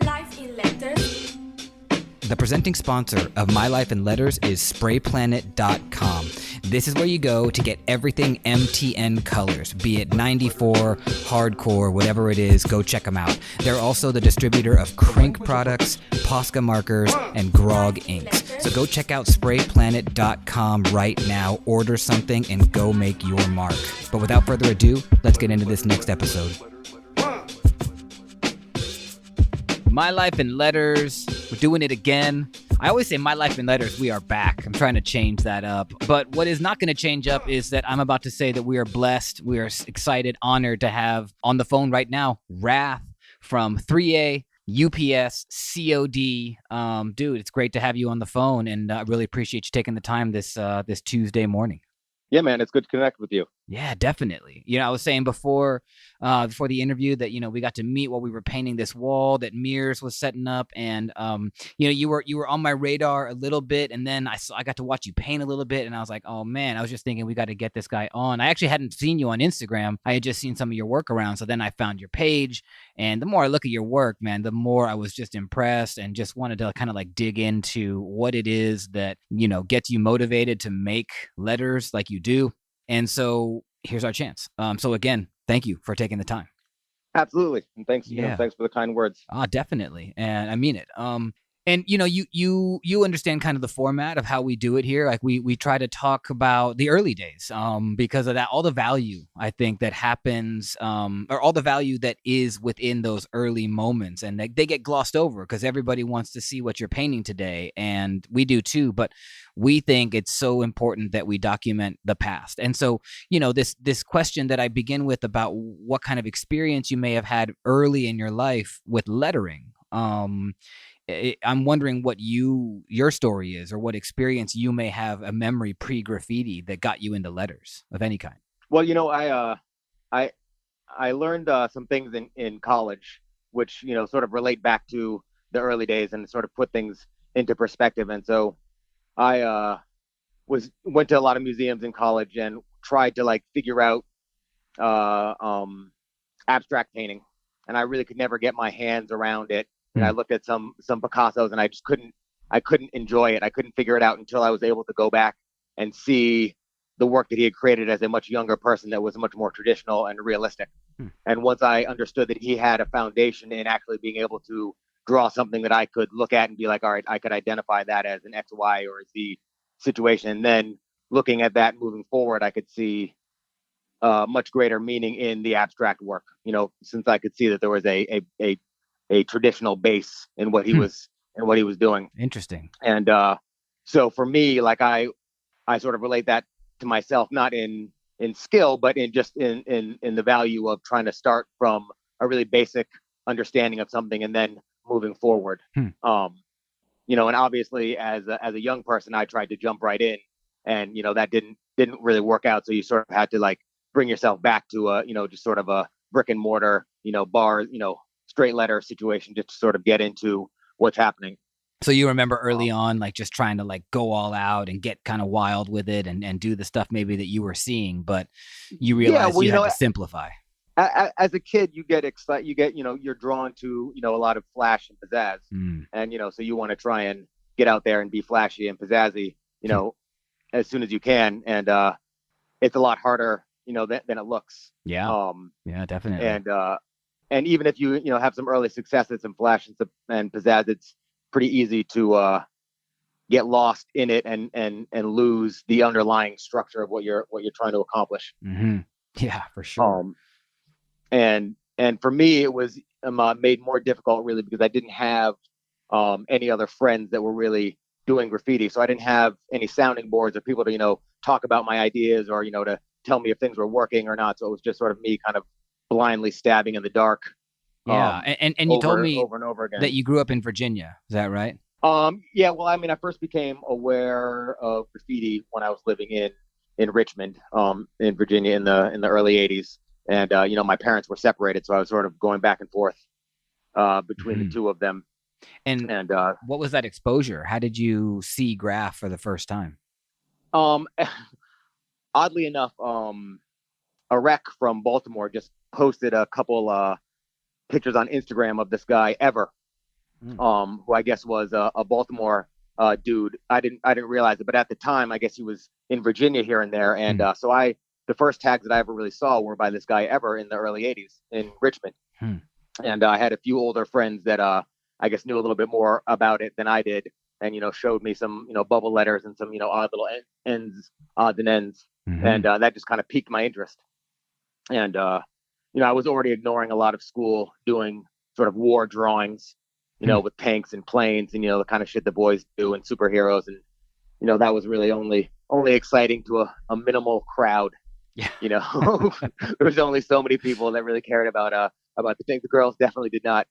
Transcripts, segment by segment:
Life in Letters. The presenting sponsor of My Life in Letters is sprayplanet.com. This is where you go to get everything MTN colors, be it 94, hardcore, whatever it is, go check them out. They're also the distributor of Crink products, Posca markers, and Grog inks. So go check out sprayplanet.com right now, order something, and go make your mark. But without further ado, let's get into this next episode. My Life in Letters. We're doing it again. I always say My Life in Letters, we are back. I'm trying to change that up. But what is not going to change up is that I'm about to say that we are blessed, we are excited, honored to have on the phone right now, Rath from 3A UPS COD. Dude, it's great to have you on the phone, and I really appreciate you taking the time this Tuesday morning. Yeah, man, it's good to connect with you. Yeah, definitely. You know, I was saying before the interview that, you know, we got to meet while we were painting this wall that Mears was setting up. And, you know, you were on my radar a little bit. And then I got to watch you paint a little bit. And I was like, oh, man, I was just thinking we got to get this guy on. I actually hadn't seen you on Instagram. I had just seen some of your work around. So then I found your page. And the more I look at your work, man, the more I was just impressed and just wanted to kind of like dig into what it is that, you know, gets you motivated to make letters like you do. And so here's our chance. So again, thank you for taking the time. Absolutely. And thanks, thanks for the kind words. Definitely. And I mean it. And you know, you understand kind of the format of how we do it here. Like we try to talk about the early days, because of that, all the value I think that happens, or all the value that is within those early moments, and they get glossed over because everybody wants to see what you're painting today, and we do too. But we think it's so important that we document the past. And so, you know, this question that I begin with about what kind of experience you may have had early in your life with lettering. I'm wondering what your story is, or what experience you may have, a memory pre-graffiti that got you into letters of any kind. Well, you know, I learned some things in college, which, you know, sort of relate back to the early days and sort of put things into perspective. And so I went to a lot of museums in college and tried to like figure out abstract painting, and I really could never get my hands around it. And I looked at some Picassos, and I couldn't enjoy it. I couldn't figure it out until I was able to go back and see the work that he had created as a much younger person that was much more traditional and realistic. And once I understood that he had a foundation in actually being able to draw something that I could look at and be like, all right, I could identify that as an X, Y, or Z situation. And then looking at that moving forward, I could see much greater meaning in the abstract work, you know, since I could see that there was a traditional base in what he was doing. Interesting. And so for me, like I sort of relate that to myself, not in skill, but in just in the value of trying to start from a really basic understanding of something and then moving forward. You know, and obviously as a young person, I tried to jump right in, and you know that didn't really work out. So you sort of had to like bring yourself back to you know, just sort of a brick and mortar, you know, bar, you know, straight letter situation, just to sort of get into what's happening. So you remember early on, like just trying to like go all out and get kind of wild with it and do the stuff maybe that you were seeing, but you realized you had to simplify. As a kid, you get excited, you know, you're drawn to, you know, a lot of flash and pizzazz. And, you know, so you want to try and get out there and be flashy and pizzazzy, you know, as soon as you can. And it's a lot harder, you know, than it looks. Yeah. Yeah, definitely. And even if you know, have some early successes and flash and pizzazz, it's pretty easy to get lost in it and lose the underlying structure of what you're trying to accomplish. Yeah, for sure. And for me, it was made more difficult really because I didn't have any other friends that were really doing graffiti. So I didn't have any sounding boards or people to, you know, talk about my ideas or, you know, to tell me if things were working or not. So it was just sort of me kind of blindly stabbing in the dark. Yeah. And you told me over and over again that you grew up in Virginia. Is that right? Yeah, well, I mean, I first became aware of graffiti when I was living in Richmond, in Virginia in the early 80s. And, you know, my parents were separated, so I was sort of going back and forth between the two of them. And what was that exposure? How did you see graph for the first time? Oddly enough, a rec from Baltimore just posted a couple pictures on Instagram of this guy Ever, who I guess was a Baltimore dude. I didn't realize it, but at the time, I guess he was in Virginia here and there. And so the first tags that I ever really saw were by this guy Ever in the early '80s in Richmond. And I had a few older friends that I guess knew a little bit more about it than I did, and showed me some bubble letters and some odd little odds and ends, and that just kind of piqued my interest. And I was already ignoring a lot of school, doing sort of war drawings, with tanks and planes and the kind of shit the boys do and superheroes, and that was really only exciting to a minimal crowd. Yeah. There was only so many people that really cared about the thing. The girls definitely did not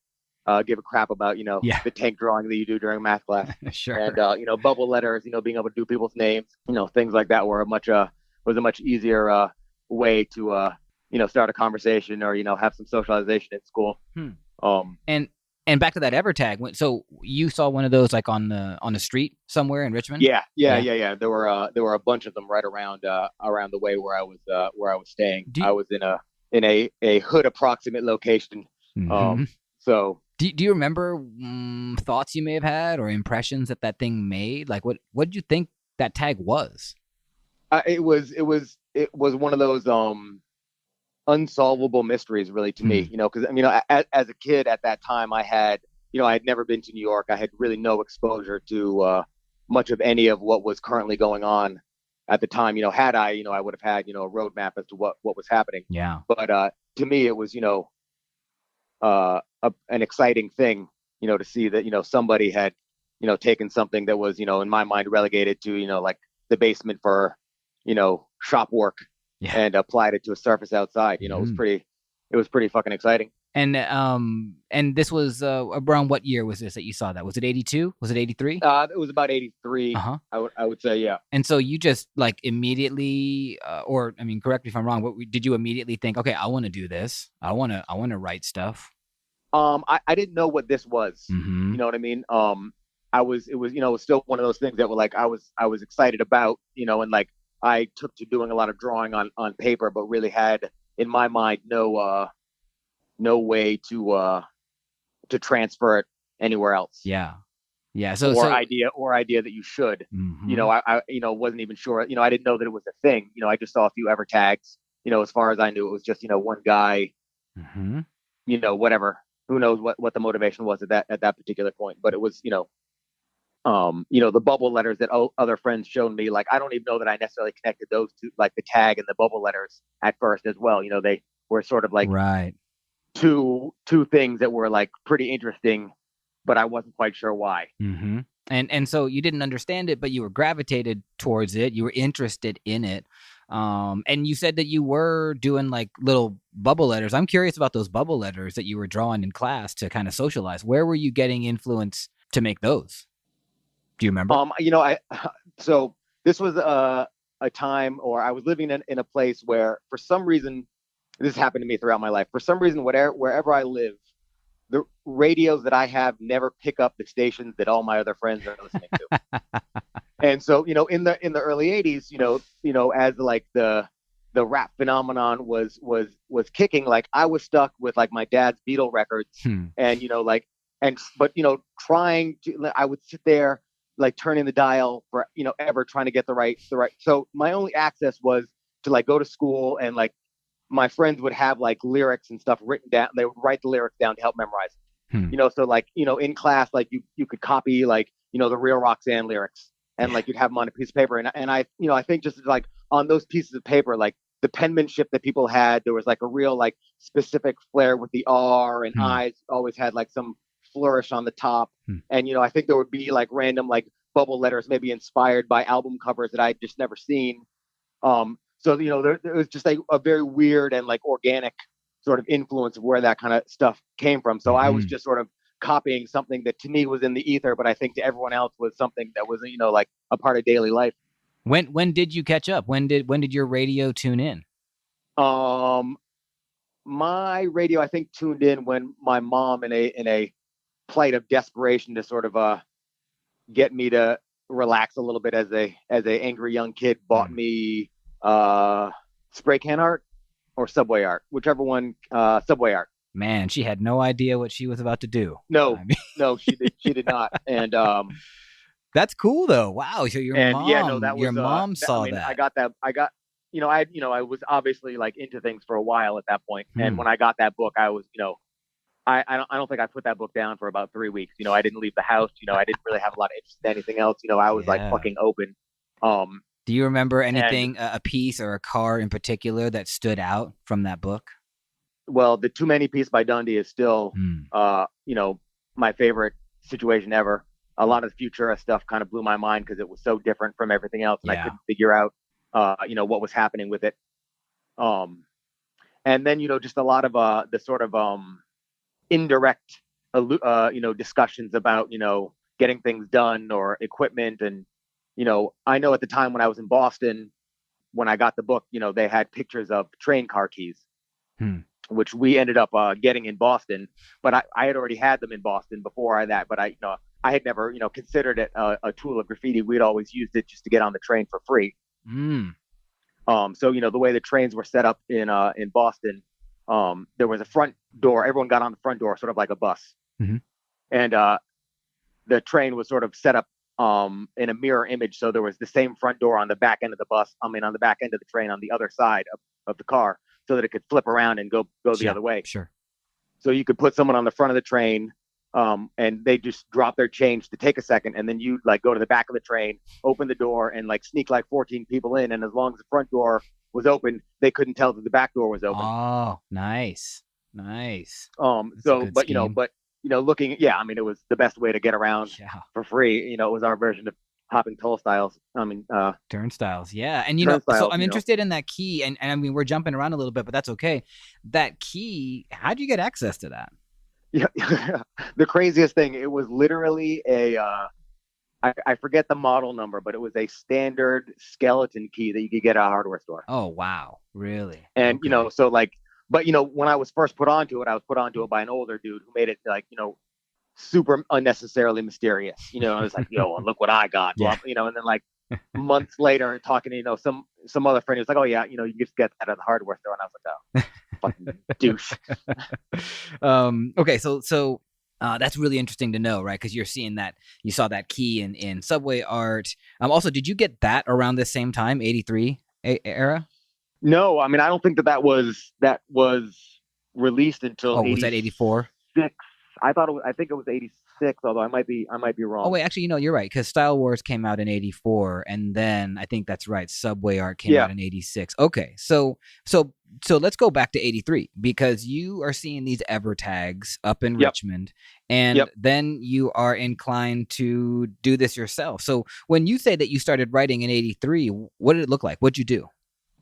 give a crap about the tank drawing that you do during math class. Sure. And bubble letters, being able to do people's names, things like that were was a much easier way to start a conversation or have some socialization at school. And back to that Ever tag. So you saw one of those like on the street somewhere in Richmond? Yeah. There were a bunch of them right around the way where I was staying. I was in a hood approximate location. So do you remember thoughts you may have had or impressions that thing made? Like what did you think that tag was? It was one of those unsolvable mysteries, really, to me. Because as a kid at that time, I had never been to New York. I had really no exposure to much of any of what was currently going on at the time. Had I, I would have had a roadmap as to what was happening. Yeah. But to me, it was an exciting thing, to see that somebody had taken something that was in my mind relegated to like the basement for shop work. Yeah. And applied it to a surface outside. It was pretty fucking exciting. And this was around what year was this that you saw that? Was it 82? Was it 83? It was about 83. I would say, yeah. And so you just like immediately, or I mean, correct me if I'm wrong. What did you immediately think? Okay, I want to do this. I want to write stuff. I didn't know what this was. You know what I mean? It was still one of those things that were like I was excited about, and like. I took to doing a lot of drawing on paper, but really had in my mind no way to transfer it anywhere else. Yeah. Idea that you should. I wasn't even sure. I didn't know that it was a thing. I just saw a few Ever tags. As far as I knew, it was just one guy. Whatever. Who knows what the motivation was at that particular point? But it was the bubble letters that other friends showed me, like, I don't even know that I necessarily connected those two, like the tag and the bubble letters at first as well. They were sort of like two things that were like pretty interesting, but I wasn't quite sure why. And so you didn't understand it, but you were gravitated towards it. You were interested in it. And you said that you were doing like little bubble letters. I'm curious about those bubble letters that you were drawing in class to kind of socialize. Where were you getting influence to make those? Do you remember? So this was a time, or I was living in a place where, for some reason, this happened to me throughout my life. For some reason, wherever I live, the radios that I have never pick up the stations that all my other friends are listening to. And so, in the early '80s, as like the rap phenomenon was kicking, like I was stuck with like my dad's Beatle records, and trying to, I would sit there. Like turning the dial for Ever, trying to get the right. So my only access was to like go to school, and like my friends would have like lyrics and stuff written down. They would write the lyrics down to help memorize. So like in class, like you could copy like the real Roxanne lyrics, and like you'd have them on a piece of paper. And I I think just like on those pieces of paper, like the penmanship that people had, there was like a real like specific flair with the R and I's. Always had like some flourish on the top, and I think there would be like random like bubble letters, maybe inspired by album covers that I'd just never seen. So there was just like a very weird and like organic sort of influence of where that kind of stuff came from. So I was just sort of copying something that to me was in the ether, but I think to everyone else was something that was like a part of daily life. When did you catch up? When did your radio tune in? My radio, I think, tuned in when my mom, in a plight of desperation to sort of get me to relax a little bit as a angry young kid, bought me spray can art or subway art, whichever one. Subway art. Man, she had no idea what she was about to do. No, I mean, no, she did not. And that's cool though. Wow. So your and yeah, no, that was mom I saw mean, that. I got, I was obviously like into things for a while at that point. And Hmm. when I got that book, I was, I don't think I put that book down for about 3 weeks. I didn't leave the house. I didn't really have a lot of interest in anything else. I was like Yeah. fucking open. Do you remember And anything, a piece or a car in particular that stood out from that book? well, the Too Many piece by Dundee is still, Hmm. my favorite situation ever. A lot of the Futura stuff kind of blew my mind because it was so different from everything else, and I Yeah. couldn't figure out, what was happening with it. And then just a lot of the sort of indirect, discussions about getting things done or equipment, and I know at the time when I was in Boston, when I got the book, they had pictures of train car keys, Hmm. which we ended up getting in Boston. But I had already had them in Boston before that. But I had never, considered it a tool of graffiti. We'd always used it just to get on the train for free. Mm. So the way the trains were set up in Boston, there was a front door. Everyone got on the front door, sort of like a bus, Mhm. and the train was sort of set up in a mirror image. So there was the same front door on the back end of the bus. I mean, on the back end of the train on the other side of the car, so that it could flip around and go the other way. Sure. So you could put someone on the front of the train, and they just drop their change to take a second, and then you like go to the back of the train, open the door, and like sneak like 14 people in. And as long as the front door was open, they couldn't tell that the back door was open. Oh, nice. That's a So, good but scheme. looking, yeah, I mean, it was the best way to get around Yeah. for free. It was our version of hopping turnstiles. I mean, Turnstiles. Yeah. And so turnstiles. I'm interested in that key, and I mean we're jumping around a little bit, but that's okay. That key, how'd you get access to that? Yeah, the craziest thing. It was literally I forget the model number, but it was a standard skeleton key that you could get at a hardware store. Oh wow. Really? And Okay. so like, but when I was first put onto it, I was put onto it by an older dude who made it like, super unnecessarily mysterious. I was like, yo, look what I got. Yeah. Well, and then like months later, talking to some other friend, he was like, oh yeah, you just get that at the hardware store, and I was like, oh, fucking douche. Okay, so that's really interesting to know, right? Because you're seeing that, you saw that key in Subway art. Also, did you get that around the same time, 83 era? No, I mean, I don't think that was released until Oh, was that 84? 86. I think it was 86, although I might be wrong. Oh wait, actually, you're right, because Style Wars came out in 84, and then I think that's right, Subway art came out in 86. Okay, so let's go back to 83, because you are seeing these Ever tags up in Richmond, and then you are inclined to do this yourself. So when you say that you started writing in 83, what did it look like? What'd you do?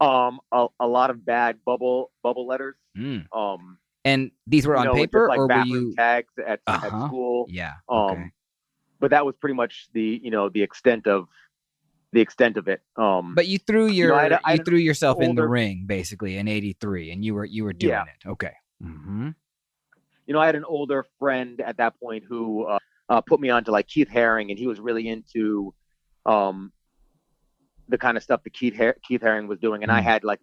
A lot of bad bubble letters. Mm. And these were on paper, like or were bathroom you tags at school? Yeah. Okay. But that was pretty much the extent of it. But you threw you threw yourself in the older ring basically in 83, and you were doing it. Okay. Mm-hmm. I had an older friend at that point who put me on to like Keith Haring, and he was really into the kind of stuff that Keith Haring was doing, and I had like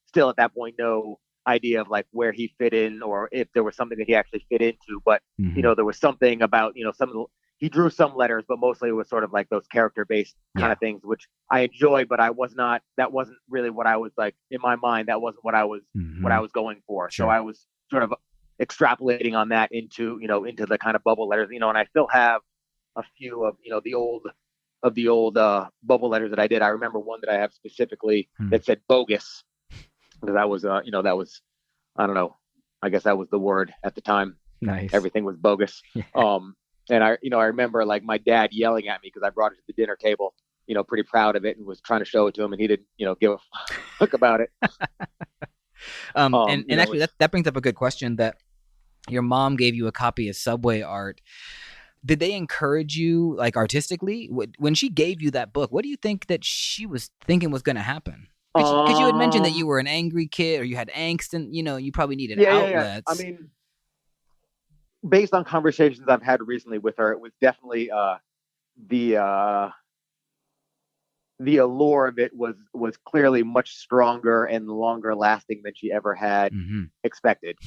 still at that point no idea of like where he fit in, or if there was something that he actually fit into. But there was something about he drew some letters, but mostly it was sort of like those character based kind of things, which I enjoyed, but that wasn't really what I was like in my mind. That wasn't what I was going for. Sure. So I was sort of extrapolating on that into the kind of bubble letters, and I still have a few of the old bubble letters that I did. I remember one that I have specifically that said bogus, because that was that was, I don't know, I guess that was the word at the time. Nice. Everything was bogus. Yeah. And I remember like my dad yelling at me because I brought it to the dinner table, pretty proud of it, and was trying to show it to him, and he didn't, give a fuck about it. And actually that brings up a good question, that your mom gave you a copy of Subway art. Did they encourage you like artistically when she gave you that book? What do you think that she was thinking was going to happen? Because you had mentioned that you were an angry kid, or you had angst, and you probably needed outlets. I mean, based on conversations I've had recently with her, it was definitely the allure of it was clearly much stronger and longer lasting than she ever had expected.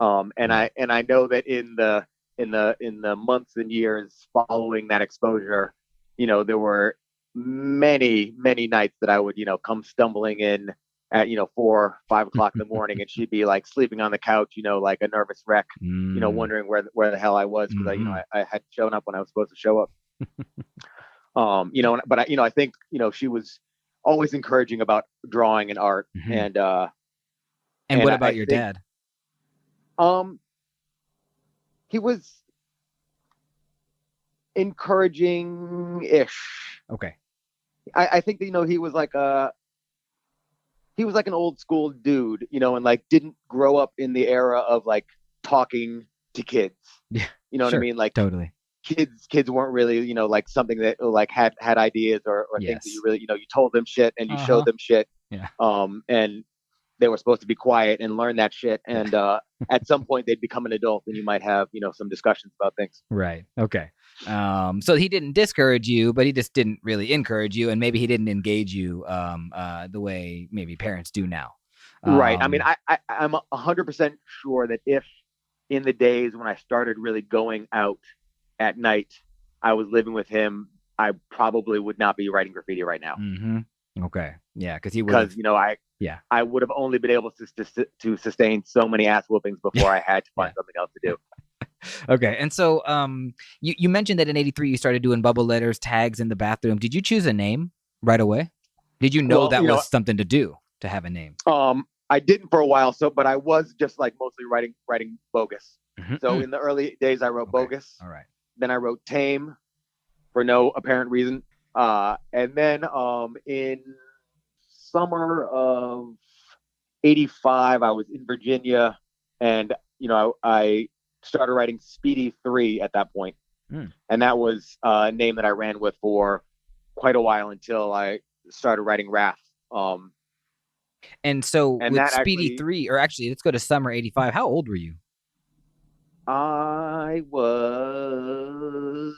And I know that in the months and years following that exposure, there were many nights that I would come stumbling in at 4 or 5 o'clock in the morning, and she'd be like sleeping on the couch, like a nervous wreck, wondering where the hell I was, because I had shown up when I was supposed to show up. But I think she was always encouraging about drawing and art. And what about your dad? He was encouraging-ish. Okay. I think that, he was like an old school dude, and like didn't grow up in the era of like talking to kids. Yeah. What I mean? Like totally. Kids weren't really, like something that like had ideas or things that you really, you told them shit and you showed them shit. Yeah. And they were supposed to be quiet and learn that shit. And at some point they'd become an adult and you might have, some discussions about things. Right. Okay. So he didn't discourage you, but he just didn't really encourage you, and maybe he didn't engage you the way maybe parents do now. Right. I mean, I'm 100% sure that if in the days when I started really going out at night, I was living with him, I probably would not be writing graffiti right now. Mm-hmm. Okay. Yeah, because he would. Because I would have only been able to sustain so many ass whoopings before I had to find something else to do. Okay. And so you mentioned that in '83 you started doing bubble letters, tags in the bathroom. Did you choose a name right away? Did you know that was something to do, to have a name? I didn't for a while, but I was just like mostly writing bogus. Mm-hmm. So in the early days I wrote bogus. All right. Then I wrote tame for no apparent reason. And then in summer of '85 I was in Virginia, and I started writing Speedy 3 at that point. And that was a name that I ran with for quite a while until I started writing Rath. And so with Speedy 3, or actually let's go to summer '85, how old were you? I was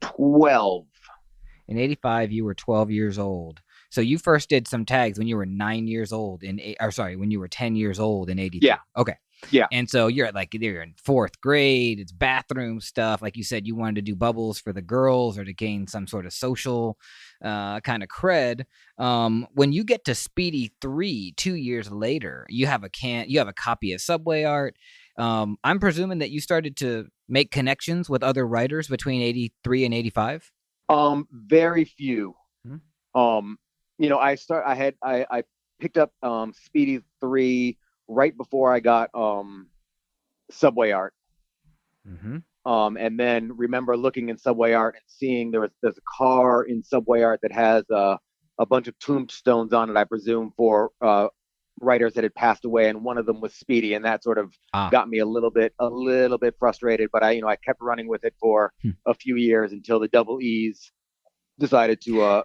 12. In '85 you were 12 years old. So you first did some tags when you were 9 years old when you were 10 years old in '83. Yeah. Okay. Yeah. And so you're in 4th grade, it's bathroom stuff. Like you said, you wanted to do bubbles for the girls or to gain some sort of social kind of cred. When you get to Speedy 3, 2 years later, you have a copy of Subway Art. I'm presuming that you started to make connections with other writers between '83 and '85. Very few. I picked up Speedy 3 right before I got Subway Art. Mm-hmm. And then remember looking in Subway Art and seeing there's a car in Subway Art that has a bunch of tombstones on it, I presume, for writers that had passed away, and one of them was Speedy, and that sort of got me a little bit frustrated. But I kept running with it for a few years until the Double E's decided to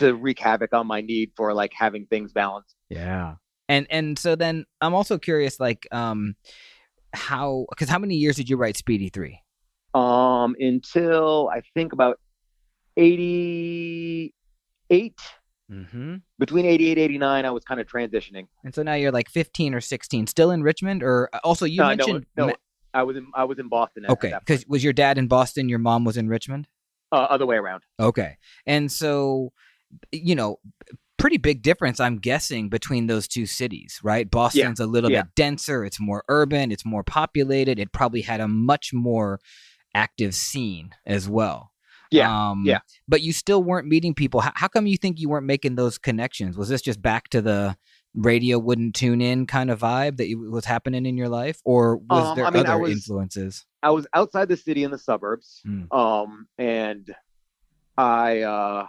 wreak havoc on my need for like having things balanced. Yeah. And so then I'm also curious, like, how many years did you write Speedy 3? Until I think about 88. Mm-hmm. Between 88 and 89, I was kind of transitioning. And so now you're like 15 or 16, still in Richmond, or also you mentioned no, I was in Boston. Okay, because was your dad in Boston? Your mom was in Richmond. Other way around. Okay, and so pretty big difference, I'm guessing, between those two cities, right? Boston's a little bit denser. It's more urban. It's more populated. It probably had a much more active scene as well. Yeah. But you still weren't meeting people. How come you think you weren't making those connections? Was this just back to the radio wouldn't tune in kind of vibe that was happening in your life? Or was there other influences? I was outside the city in the suburbs. And I,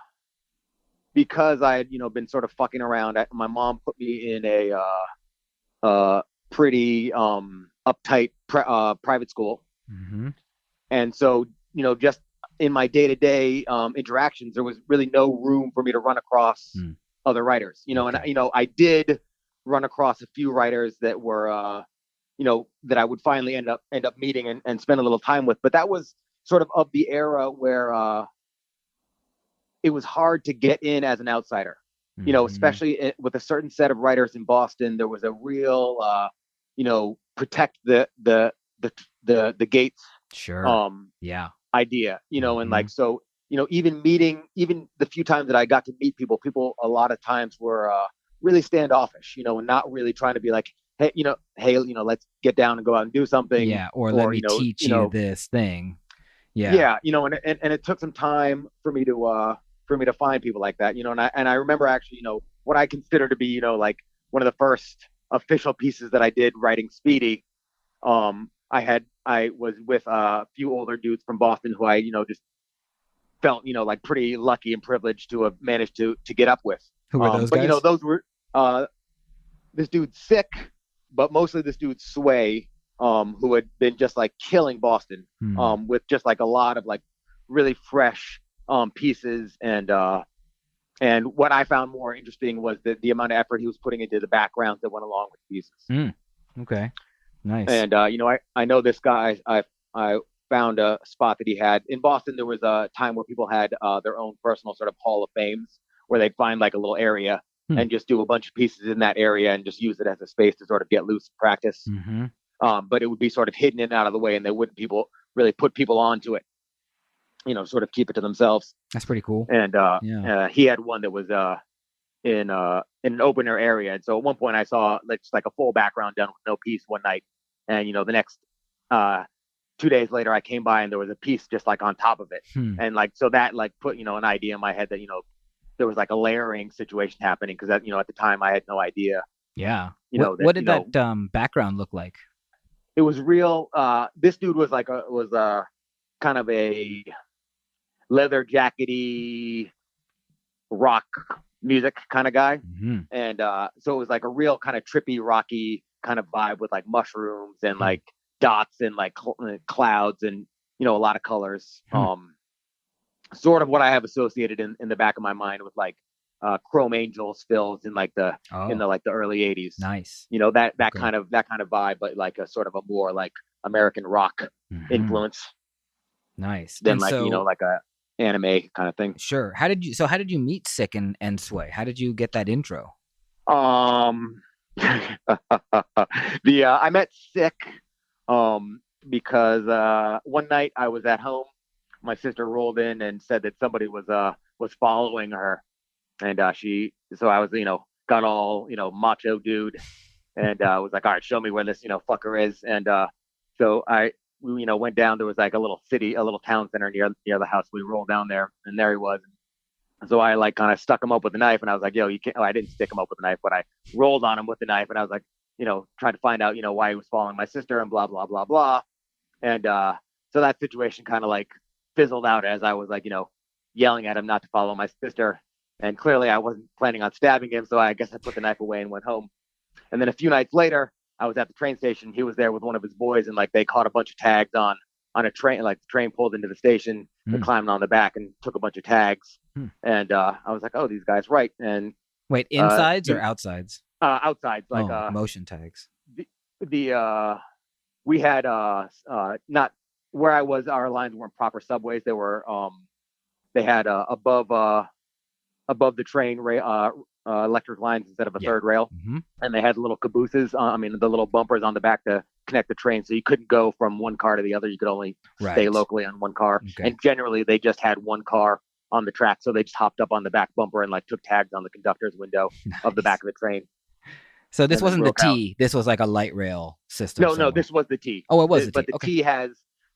because I had, been sort of fucking around, my mom put me in a pretty uptight private school. Mm-hmm. And so, just in my day-to-day interactions, there was really no room for me to run across other writers, and I did run across a few writers that were, that I would finally end up meeting and spend a little time with. But that was sort of the era where it was hard to get in as an outsider, especially with a certain set of writers in Boston. There was a real protect the gates Sure. Yeah. idea, and Mhm. like, so, even the few times that I got to meet people a lot of times were really standoffish, and not really trying to be like, hey, let's get down and go out and do something, Yeah. Or let or me teach you this thing. Yeah. yeah, and it took some time for me to find people like that, and I remember actually, what I consider to be, like one of the first official pieces that I did writing Speedy. I was with a few older dudes from Boston who I, just felt, like pretty lucky and privileged to have managed to get up with. Who were those But guys? those were this dude Sick, but mostly this dude Sway, who had been just like killing Boston, Hmm. with just like a lot of like really fresh pieces, and what I found more interesting was the amount of effort he was putting into the backgrounds that went along with the pieces. Hmm. Okay. Nice. And I know this guy. I found a spot that he had in Boston. There was a time where people had their own personal sort of Hall of Fames, where they'd find like a little area Hmm. and just do a bunch of pieces in that area and just use it as a space to sort of get loose and practice. Mm-hmm. But it would be sort of hidden and out of the way, and they wouldn't people really put people onto it. Sort of keep it to themselves. That's pretty cool. And Yeah. he had one that was in an open air area. And so at one point I saw just like a full background done with no piece one night. And the next 2 days later I came by and there was a piece just like on top of it. Hmm. And like, so that like put, an idea in my head that, there was like a layering situation happening, because that, at the time I had no idea. Yeah. What did that background look like? It was real. This dude was like kind of a leather jackety rock music kind of guy. Mm-hmm. And so it was like a real kind of trippy, rocky kind of vibe with like mushrooms and like dots and like clouds and, a lot of colors. Sort of what I have associated in the back of my mind with like Chrome Angels fills in like in the early 80s. Nice. That Okay. kind of vibe, but like a sort of a more like American rock influence. Nice. Than And like, so, like a anime kind of thing. Sure. How did you meet Sick and Sway? How did you get that intro? I met Sick because one night I was at home. My sister rolled in and said that somebody was following her, and so I was, got all, macho dude, and was like, all right, show me where this, fucker is. And so we, went down. There was like a little town center near the house. We rolled down there, and there he was. So I like kind of stuck him up with a knife, and I was like, yo, you can't. Oh, I didn't stick him up with a knife, but I rolled on him with the knife, and I was like, trying to find out, why he was following my sister and blah, blah, blah, blah. And so that situation kind of like fizzled out as I was like, yelling at him not to follow my sister. And clearly I wasn't planning on stabbing him. So I guess I put the knife away and went home. And then a few nights later, I was at the train station. He was there with one of his boys, and like they caught a bunch of tags on a train. Like the train pulled into the station, and climbed on the back and took a bunch of tags. And I was like, oh, these guys right. And wait, insides or outsides? Outsides, like motion tags. We had not where I was. Our lines weren't proper subways. They were they had above the train electric lines instead of a third rail, and they had little cabooses. The little bumpers on the back to connect the train, so you couldn't go from one car to the other. You could only stay locally on one car. Okay. And generally, they just had one car on the track, so they just hopped up on the back bumper and like took tags on the conductor's window of the back of the train. So this wasn't the T. This was like a light rail system. No, this was the T. Oh, it was the T. But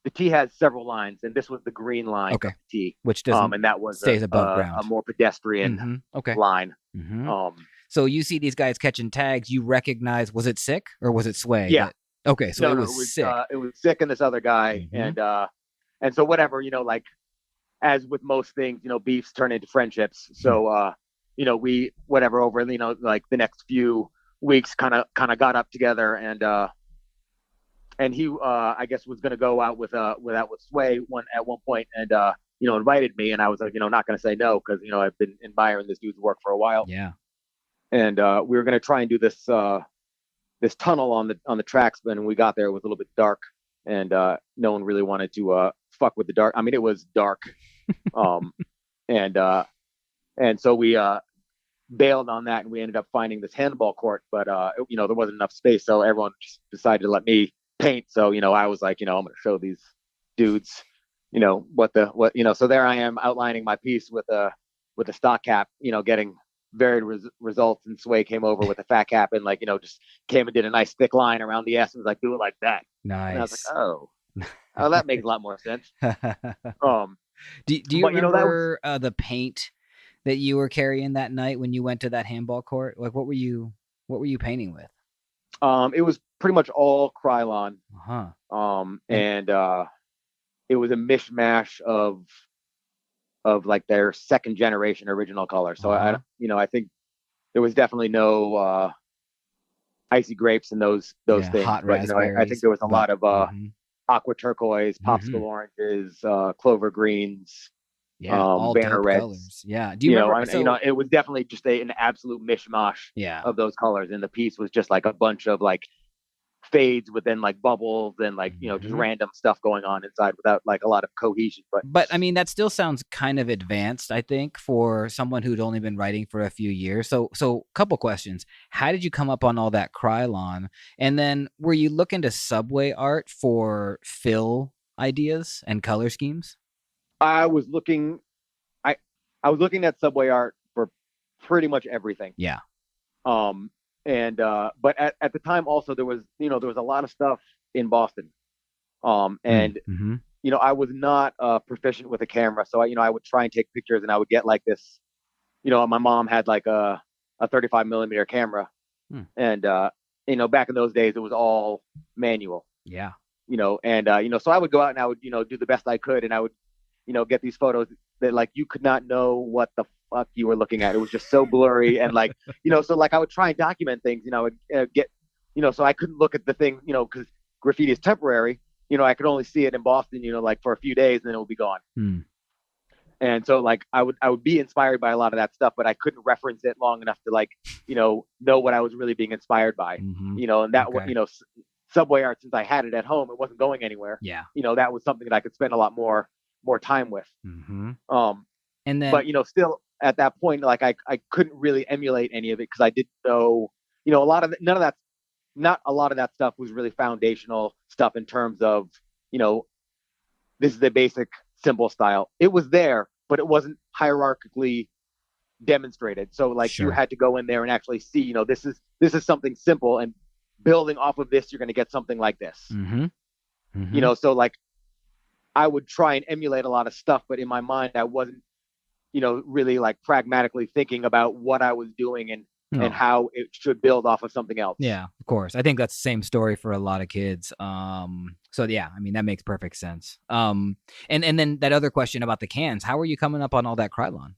the T has several lines, and this was the green line. Okay. Of the T, which doesn't and that was stays above ground. A more pedestrian line. So you see these guys catching tags. You recognize, was it Sick or was it Sway? Yeah. Okay, so it was Sick. It was Sick and this other guy, and so whatever, like as with most things, beefs turn into friendships. So we whatever over like the next few weeks kind of got up together, and he I guess was going to go out with Sway at one point, and invited me, and I was like, not going to say no, because I've been admiring this dude's work for a while. Yeah. And we were going to try and do this tunnel on the tracks, but when we got there, it was a little bit dark, and no one really wanted to fuck with the dark. It was dark, and so we bailed on that, and we ended up finding this handball court, but there wasn't enough space, so everyone just decided to let me paint. So I was like, I'm going to show these dudes, so there I am outlining my piece with a stock cap, getting varied results, and Sway came over with a fat cap and just came and did a nice thick line around the S and was like, do it like that. Nice. And I was like, oh, that makes a lot more sense. Do you remember the paint that you were carrying that night when you went to that handball court? Like, what were you painting with? It was pretty much all Krylon. And it was a mishmash of like their second generation original color. So I think there was definitely no icy grapes and those things. Hot but I think there was a lot of aqua turquoise, popsicle oranges, clover greens. Yeah, all banner dope reds. Colors. Yeah. Do you remember? It was definitely just an absolute mishmash of those colors, and the piece was just like a bunch of like fades within like bubbles and like just random stuff going on inside without like a lot of cohesion. But I mean, that still sounds kind of advanced, I think, for someone who'd only been writing for a few years. So couple questions: how did you come up on all that Krylon? And then were you looking to Subway art for fill ideas and color schemes? I was looking at Subway art for pretty much everything. Yeah. But at the time also there was a lot of stuff in Boston. I was not proficient with a camera, so I would try and take pictures, and I would get like this, my mom had like a 35 millimeter camera. And back in those days it was all manual. Yeah. So I would go out and I would do the best I could, and I would get these photos that like you could not know what the fuck you were looking at. It was just so blurry, and like so like I would try and document things, I would get so I couldn't look at the thing, because graffiti is temporary. I could only see it in Boston, like for a few days, and then it would be gone. And so like I would be inspired by a lot of that stuff, but I couldn't reference it long enough to like know what I was really being inspired by. And that Subway art, since I had it at home, it wasn't going anywhere. Yeah. That was something that I could spend a lot more time with. And then, but still at that point, like I couldn't really emulate any of it because I didn't know, a lot of not a lot of that stuff was really foundational stuff in terms of, this is the basic simple style. It was there, but it wasn't hierarchically demonstrated. So like you had to go in there and actually see, this is something simple, and building off of this, you're going to get something like this. So like I would try and emulate a lot of stuff, but in my mind, I wasn't, really like pragmatically thinking about what I was doing and how it should build off of something else. Yeah, of course. I think that's the same story for a lot of kids. So yeah, I mean, that makes perfect sense. And then that other question about the cans, how are you coming up on all that Krylon?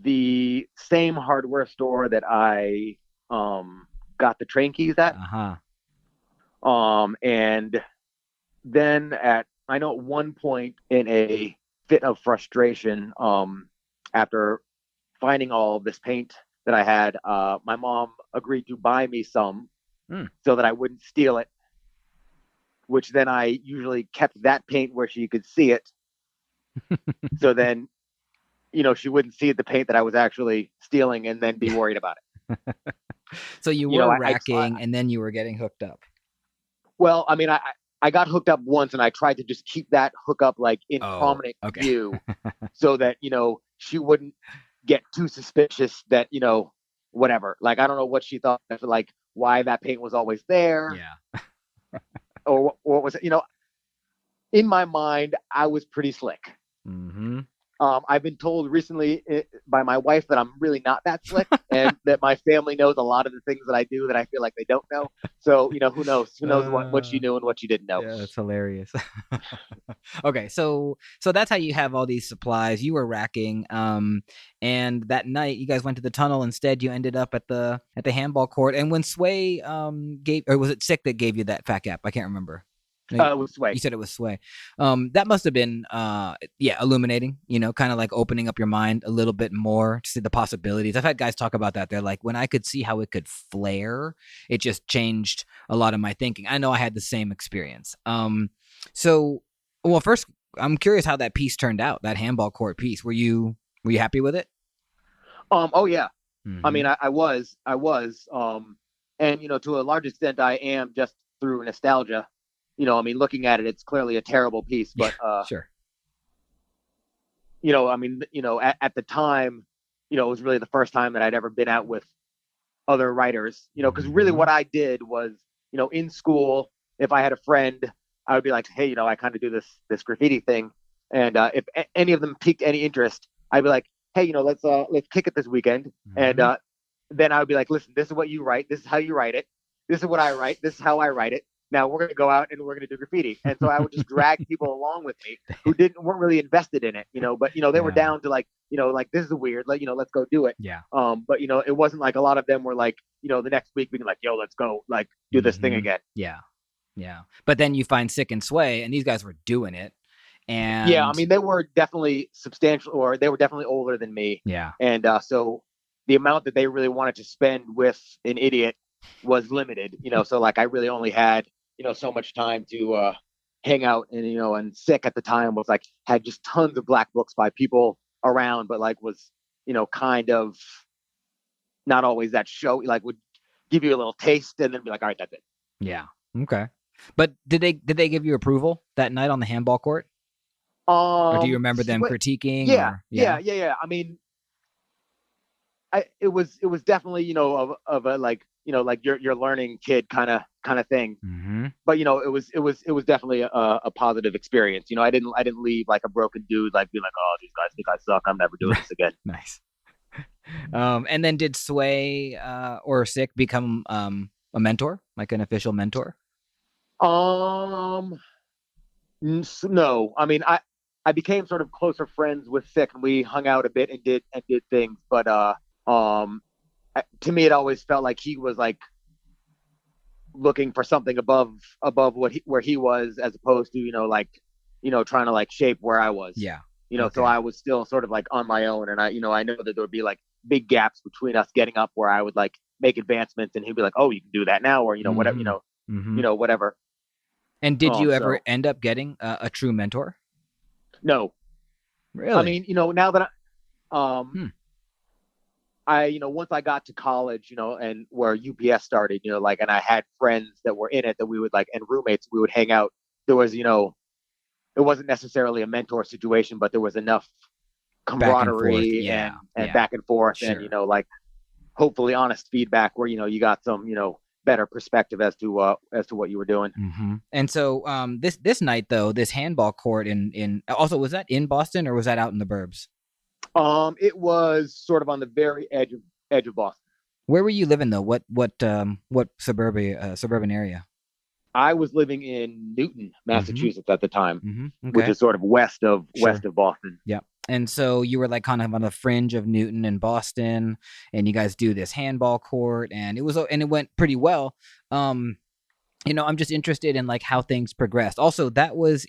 The same hardware store that I got the train keys at. And then I know at one point in a fit of frustration, after finding all of this paint that I had, my mom agreed to buy me some so that I wouldn't steal it, which then I usually kept that paint where she could see it. So then, she wouldn't see the paint that I was actually stealing and then be worried about it. So you were racking and then you were getting hooked up. Well, I mean, I got hooked up once, and I tried to just keep that hookup like in prominent view so that, she wouldn't get too suspicious that, whatever. Like, I don't know what she thought, like why that paint was always there. Yeah. or what was it, in my mind, I was pretty slick. I've been told recently by my wife that I'm really not that slick, and that my family knows a lot of the things that I do that I feel like they don't know. So, who knows? Who knows what you knew and what you didn't know? Yeah, that's hilarious. Okay, so that's how you have all these supplies. You were racking, and that night you guys went to the tunnel. Instead, you ended up at the handball court. And when Sway gave, or was it Sick that gave you that fat cap? I can't remember. It was Sway. You said it was Sway. That must have been, illuminating, kind of like opening up your mind a little bit more to see the possibilities. I've had guys talk about that. They're like, when I could see how it could flare, it just changed a lot of my thinking. I know I had the same experience. Well, first, I'm curious how that piece turned out, that handball court piece. Were you happy with it? Oh yeah. I mean, Mm-hmm. and to a large extent, I am just through nostalgia. I mean, looking at it, it's clearly a terrible piece, Yeah, but sure. I mean, at the time, it was really the first time that I'd ever been out with other writers. Because really, Mm-hmm. what I did was, in school, if I had a friend, I would be like, hey, I kind of do this graffiti thing, and if any of them piqued any interest, I'd be like, hey, let's kick it this weekend, and Mm-hmm. then I would be like, listen, this is what you write, this is how you write it, this is what I write, this is how I write it. Now we're going to go out and we're going to do graffiti. And so I would just drag people along with me who weren't really invested in it, but they were Yeah. down to like, like this is weird, like let's go do it. Yeah. But it wasn't like a lot of them were like, the next week being like, yo, let's go, like do this thing Mm-hmm. again. Yeah. Yeah. But then you find Sick and Sway, and these guys were doing it. Yeah, I And mean, they were definitely substantial, or they were definitely older than me, yeah. and so the amount that they really wanted to spend with an idiot was limited. So like I really only had so much time to hang out, and Sick at the time was like had just tons of black books by people around, but like was kind of not always that show, like would give you a little taste and then be like, all right, that's it. Yeah. Okay. But did they give you approval that night on the handball court? Or do you remember them critiquing Yeah, or yeah. I mean, it was definitely of a like like you're learning kid kind of thing. Mm-hmm. But it was definitely a positive experience. I didn't leave like a broken dude, like being like, oh, these guys think I suck, I'm never doing this again. Nice. And then did Sway or Sick become a mentor, like an official mentor? Um, no, I mean I became sort of closer friends with Sick, and we hung out a bit and did things. But um, to me, it always felt like he was like looking for something above where he was, as opposed to like trying to like shape where I was. Yeah. So Okay. I was still sort of like on my own, and I know that there would be like big gaps between us getting up where I would like make advancements, and he'd be like, oh, you can do that now, or whatever, Mm-hmm. Mm-hmm. whatever. And did you ever So end up getting a true mentor? no, I Really? mean, now that Hmm. once I got to college, and where UPS started, like, and I had friends that were in it that we would like, and roommates, we would hang out. There was, it wasn't necessarily a mentor situation, but there was enough Back and forth. camaraderie Yeah. and Yeah. back and forth, and Sure. like hopefully honest feedback where you got some better perspective as to what you were doing. Mm-hmm. And so this night though, this handball court in also, was that in Boston or was that out in the burbs? It was sort of on the very edge of Boston. Where were you living though? What suburban area? I was living in Newton, Mm-hmm. Massachusetts at the time, Mm-hmm. which Okay. is sort of west of Sure. Boston. Yeah. And so you were like kind of on the fringe of Newton and Boston, and you guys do this handball court, and it went pretty well. Um, I'm just interested in like how things progressed. Also, was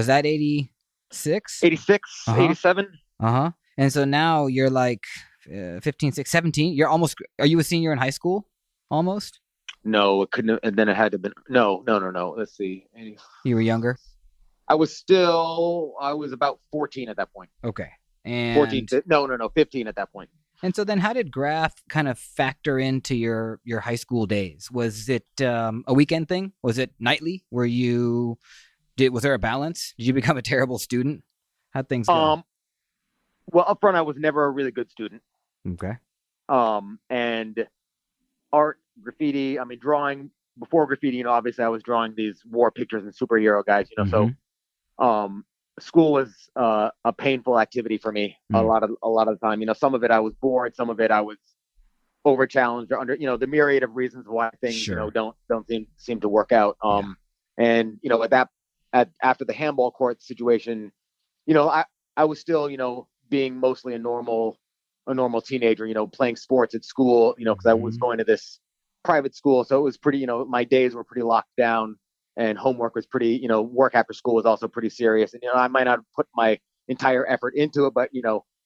that 86? 86, Uh-huh. 87. Uh-huh. And so now you're like 15, 6, 17. Are you a senior in high school? Almost? No, it couldn't. And then it had to have been no. Let's see. You were younger? I was about 14 at that point. Okay. 14. And No, 15 at that point. And so then how did graph kind of factor into your high school days? Was it a weekend thing? Was it nightly? Was there a balance? Did you become a terrible student? How'd things go? Well, up front, I was never a really good student. Okay. And art, graffiti, I mean, drawing before graffiti, obviously I was drawing these war pictures and superhero guys, Mm-hmm. so school was a painful activity for me a Mm. lot of the time. Some of it I was bored, some of it I was over challenged or under, the myriad of reasons why things, Sure. don't seem to work out. And after the handball court situation, I was still, being mostly a normal teenager, playing sports at school, because I was Mhm. going to this private school. So it was pretty, my days were pretty locked down, and homework was pretty, work after school was also pretty serious. And, I might not put my entire effort into it, but,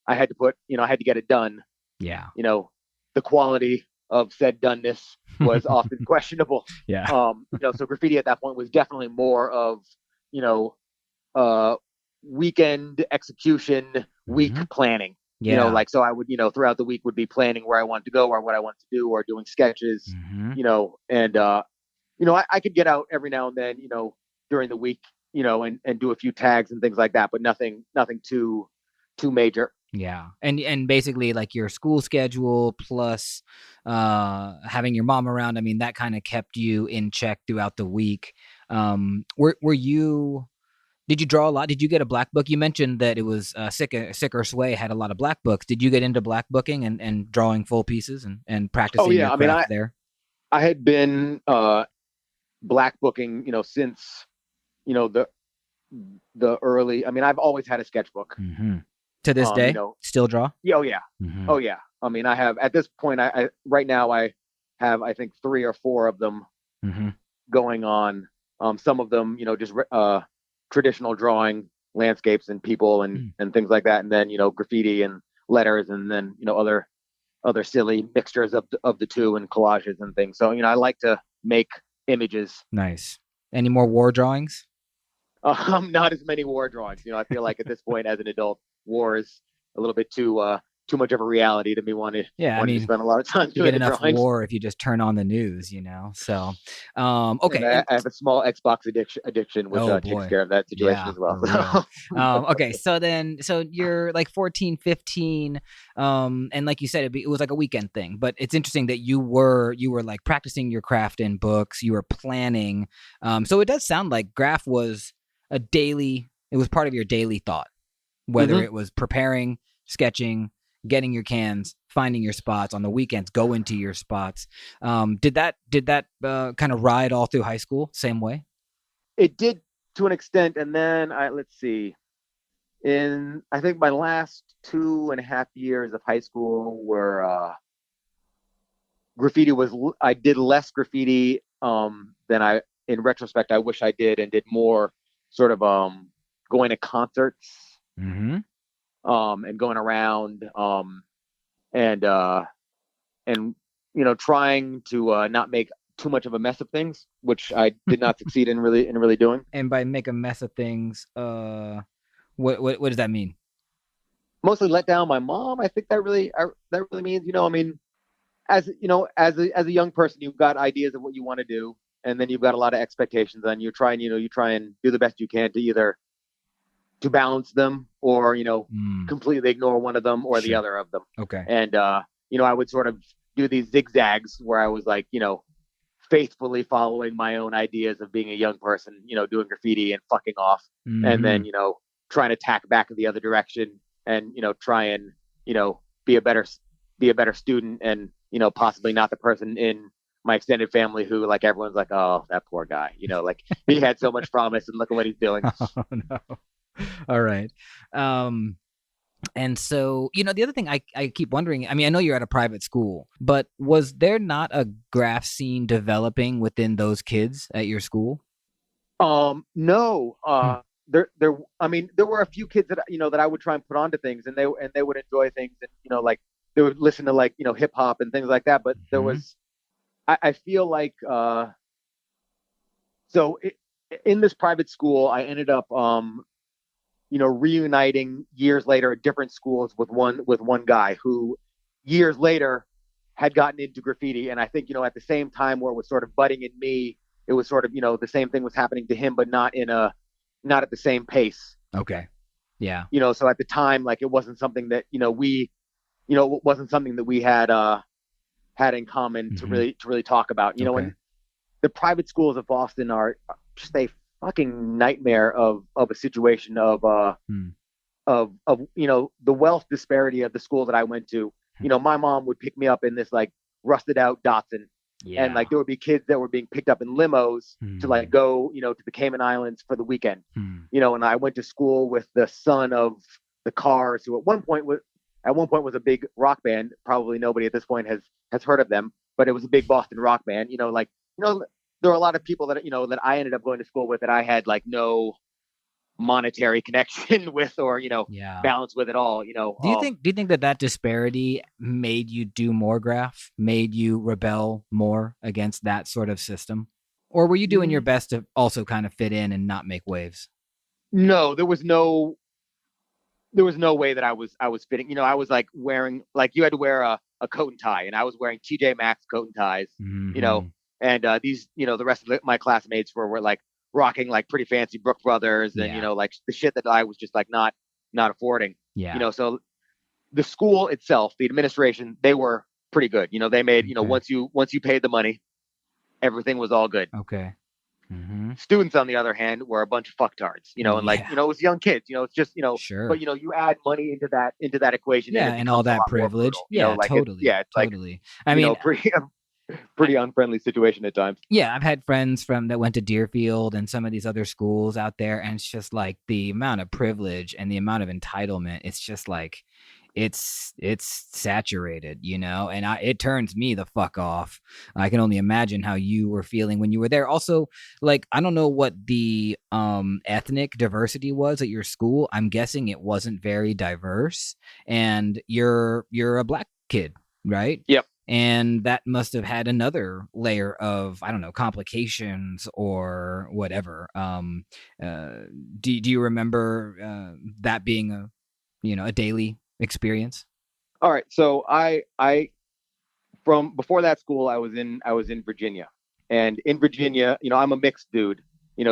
I had to get it done. Yeah. The quality of said doneness was often questionable. Yeah. So graffiti at that point was definitely more of, you know, uh, weekend execution, week Mhm. planning. Yeah. Like, so I would, throughout the week would be planning where I want to go or what I want to do or doing sketches, Mm-hmm. and, I could get out every now and then, during the week, and do a few tags and things like that, but nothing too major. Yeah. And basically like your school schedule plus having your mom around, I mean, that kind of kept you in check throughout the week. Were you did you draw a lot? Did you get a black book? You mentioned that it was Sick or Sway had a lot of black books. Did you get into black booking and drawing full pieces and Oh practicing yeah. your I mean, craft there? I had been, black booking, since, the early, I mean, I've always had a sketchbook. Mm-hmm. To this Um, you day, know, still draw? yeah, oh yeah. Mm-hmm. Oh yeah. I mean, I have at this point, I right now I have, I think, 3 or 4 of them Mm-hmm. going on. Some of them, just traditional drawing landscapes and people and things like that, and then graffiti and letters, and then other silly mixtures of the two and collages and things. So I like to make images. Nice. Any more war drawings? Not as many war drawings. I feel like at this point as an adult, war is a little bit too much of a reality to me wanting to spend a lot of time you doing get the enough drawings. war if you just turn on the news, So, okay. And I have a small Xbox addiction, which Oh, takes boy. care of that situation Yeah, as well. for real. Okay. So you're like 14, 15. And like you said, it was like a weekend thing, but it's interesting that you were like practicing your craft in books, you were planning. So it does sound like graph was it was part of your daily thought, whether it was preparing, sketching, getting your cans, finding your spots on the weekends, go into your spots. Did that kind of ride all through high school? Same way? It did to an extent, and then let's see. In I think my last 2.5 years of high school were graffiti was I did less graffiti than I in retrospect I wish I did, and did more sort of going to concerts Mm-hmm. and going around and trying to not make too much of a mess of things, which I did not succeed in really doing. And by make a mess of things, what does that mean? Mostly let down my mom. I think that really means, I mean, as a young person, you've got ideas of what you want to do, and then you've got a lot of expectations, and you try and do the best you can to either to balance them, or completely ignore one of them or the other of them. Okay. And I would sort of do these zigzags where I was like, faithfully following my own ideas of being a young person, doing graffiti and fucking off, and then trying to tack back in the other direction, and try and be a better student, and possibly not the person in my extended family who, like, everyone's like, oh, that poor guy, like, he had so much promise and look at what he's doing. Oh, no. All right. And so, the other thing I keep wondering, I mean, I know you're at a private school, but was there not a graph scene developing within those kids at your school? No. I mean, there were a few kids that that I would try and put onto things, and they would enjoy things, and like they would listen to, like, hip hop and things like that. But there was, I feel like, in this private school, I ended up reuniting years later at different schools with one guy who years later had gotten into graffiti. And I think, at the same time where it was sort of budding in me, it was sort of, the same thing was happening to him, but not at the same pace. Okay. Yeah. So at the time, like, it wasn't something that, it wasn't something that we had in common to really talk about, and the private schools of Boston are just a fucking nightmare of a situation of the wealth disparity of the school that I went to. My mom would pick me up in this, like, rusted out Datsun, and, like, there would be kids that were being picked up in limos to, like, go to the Cayman Islands for the weekend. And I went to school with the son of the Cars, who at one point was a big rock band. Probably nobody at this point has heard of them, but it was a big Boston rock band. There were a lot of people that that I ended up going to school with that I had, like, no monetary connection with, or balance with at all. Do you think that disparity made you do more graph, made you rebel more against that sort of system, or were you doing your best to also kind of fit in and not make waves? No, there was there was no way that I was fitting. I was like wearing, like, you had to wear a coat and tie, and I was wearing TJ Maxx coat and ties. Mm-hmm. And these, the rest of my classmates were like rocking like pretty fancy Brook Brothers, and Yeah. like the shit that I was just like not affording. Yeah. So the school itself, the administration, they were pretty good. They made, Okay. once you paid the money, everything was all good. Okay. Mm-hmm. Students, on the other hand, were a bunch of fucktards, and like, Yeah. it was young kids, it's just, Sure. but you add money into that equation, Yeah, and it and all becomes a that lot more privilege. brutal. Yeah, Like totally. it's like, Totally. I mean, pretty unfriendly situation at times. yeah, I've had friends that went to Deerfield and some of these other schools out there, and it's just like the amount of privilege and the amount of entitlement. It's just like it's saturated, and it turns me the fuck off. I can only imagine how you were feeling when you were there. Also, like, I don't know what the ethnic diversity was at your school. I'm guessing it wasn't very diverse, and you're a black kid, right? Yep. And that must have had another layer of, I don't know, complications or whatever. Do you remember that being a daily experience? All right. So I from before that school, I was in Virginia, and in Virginia, I'm a mixed dude.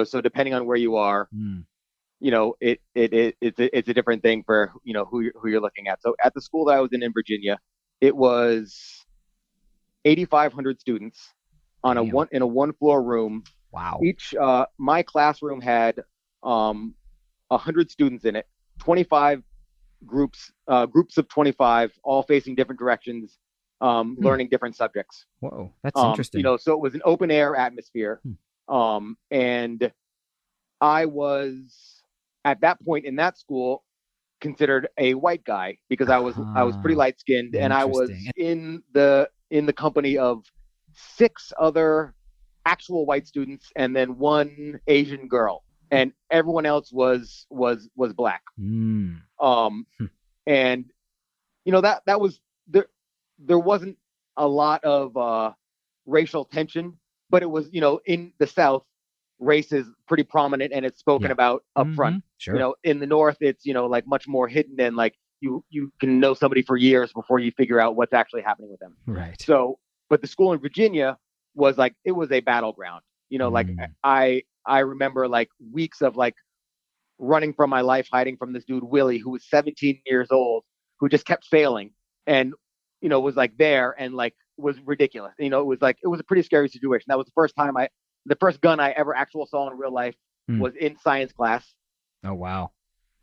So depending on where you are, it's a different thing for who you're looking at. So at the school that I was in Virginia, it was 8,500 students on Damn. in a one floor room. Wow. Each my classroom had 100 students in it, 25 groups of 25, all facing different directions, learning different subjects. Whoa, that's interesting. So it was an open air atmosphere. And I was, at that point in that school, considered a white guy because I was pretty light skinned, and I was in the company of 6 other actual white students and then 1 Asian girl, and everyone else was black. And that was there wasn't a lot of racial tension, but it was, in the South, race is pretty prominent and it's spoken about up front. Sure. In the North, it's, like much more hidden, and like you can know somebody for years before you figure out what's actually happening with them. Right. So, but the school in Virginia was like, it was a battleground. Like I remember like weeks of like running from my life, hiding from this dude Willie, who was 17 years old, who just kept failing, and was like there and like was ridiculous. It was like, it was a pretty scary situation. That was the first gun I ever actually saw in real life was in science class. Oh wow.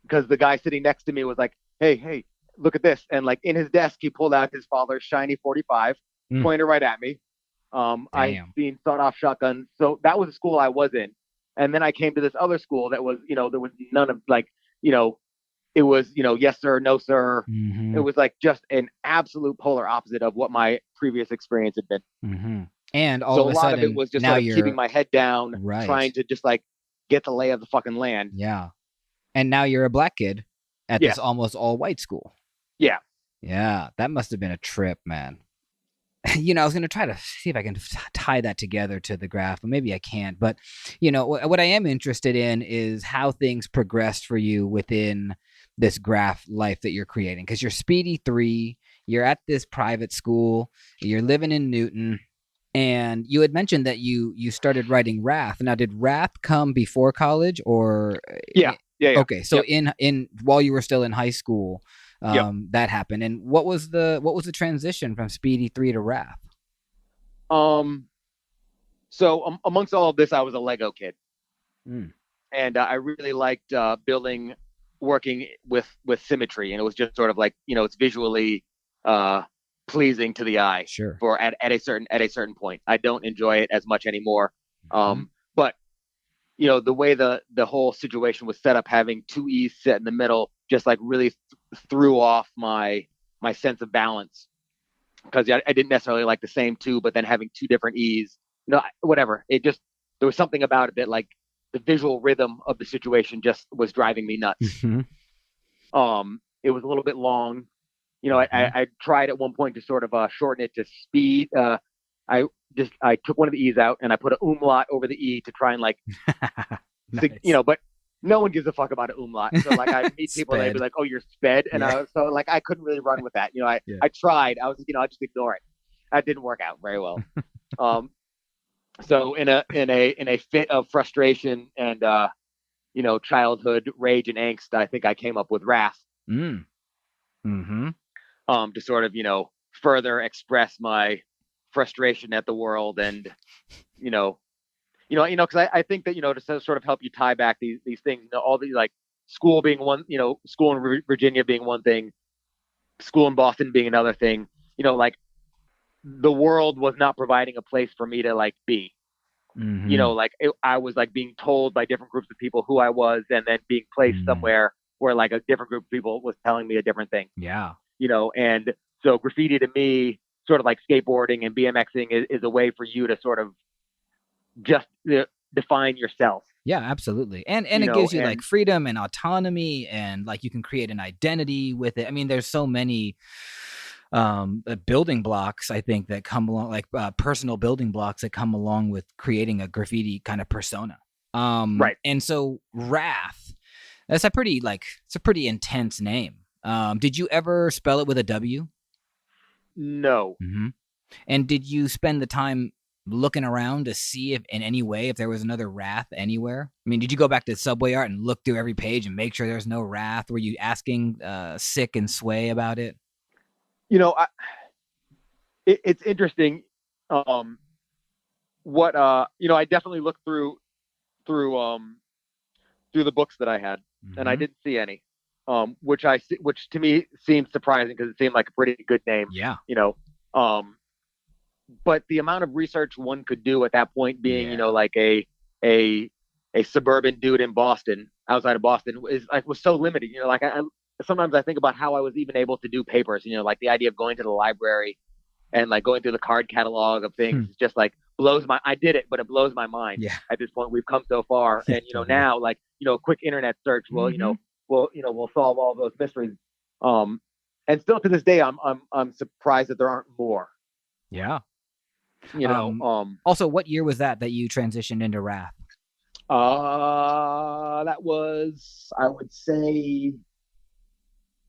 Because the guy sitting next to me was like, hey, look at this, and like in his desk he pulled out his father's shiny 45, pointed right at me. I seen sawed-off shotgun. So that was the school I was in. And then I came to this other school that was, there was none of like, it was, yes, sir, no, sir. It was like just an absolute polar opposite of what my previous experience had been. And all of a sudden, lot of it was just like keeping my head down, trying to just like get the lay of the fucking land. Yeah. And now you're a black kid at this almost all white school. Yeah. Yeah. That must have been a trip, man. I was going to try to see if I can tie that together to the graph, but maybe I can't. But, what I am interested in is how things progressed for you within this graph life that you're creating. Because you're Speedy 3, you're at this private school, you're living in Newton, and you had mentioned that you started writing Rath. Now, did Rath come before college or? Yeah. Okay, so in while you were still in high school, that happened. And what was the transition from Speedy 3 to Rath? So amongst all of this, I was a Lego kid, and I really liked working with symmetry, and it was just sort of like, it's visually pleasing to the eye. Sure. For at a certain point, I don't enjoy it as much anymore. But the way the whole situation was set up, having 2 E's set in the middle, just like really threw off my sense of balance, because I didn't necessarily like the same 2, but then having 2 different E's, whatever. It just, there was something about it that like the visual rhythm of the situation just was driving me nuts. It was a little bit long. I tried at one point to sort of shorten it to speed. I took one of the E's out and I put an umlaut over the E to try and like, nice. but no one gives a fuck about an umlaut. So like I meet people and they'd be like, "Oh, you're sped," and Yeah. so like I couldn't really run with that. Yeah. I tried. I was I just ignore it. That didn't work out very well. So in a fit of frustration and childhood rage and angst, I think I came up with Rath. Mm. Mm-hmm. To sort of further express my frustration at the world and because I think that to sort of help you tie back these things, all the like school being one, school in Virginia being one thing, school in Boston being another thing, like the world was not providing a place for me to like be. Mm-hmm. I was like being told by different groups of people who I was, and then being placed somewhere where like a different group of people was telling me a different thing. Yeah. And so graffiti to me, sort of like skateboarding and BMXing, is a way for you to sort of just define yourself. Yeah, absolutely. And it gives you like freedom and autonomy, and like you can create an identity with it. I mean, there's so many building blocks, I think, that come along, like personal building blocks that come along with creating a graffiti kind of persona. Right. And so Rath, it's a pretty intense name. Did you ever spell it with a W? No. Mm-hmm. And did you spend the time looking around to see if in any way if there was another Rath anywhere? I mean, did you go back to Subway Art and look through every page and make sure there's no Rath? Were you asking Sick and Sway about it? It's interesting. I definitely looked through the books that I had, and I didn't see any, which to me seemed surprising because it seemed like a pretty good name. Yeah. But the amount of research one could do at that point, being like a suburban dude in Boston, outside of Boston, was so limited. I sometimes I think about how I was even able to do papers. Like the idea of going to the library and like going through the card catalog of things just like I did it, but it blows my mind. Yeah. At this point, we've come so far, and Totally. now like a quick internet search will we'll solve all those mysteries. And still to this day, I'm surprised that there aren't more. Yeah. Also, what year was that you transitioned into Rath? That was, I would say,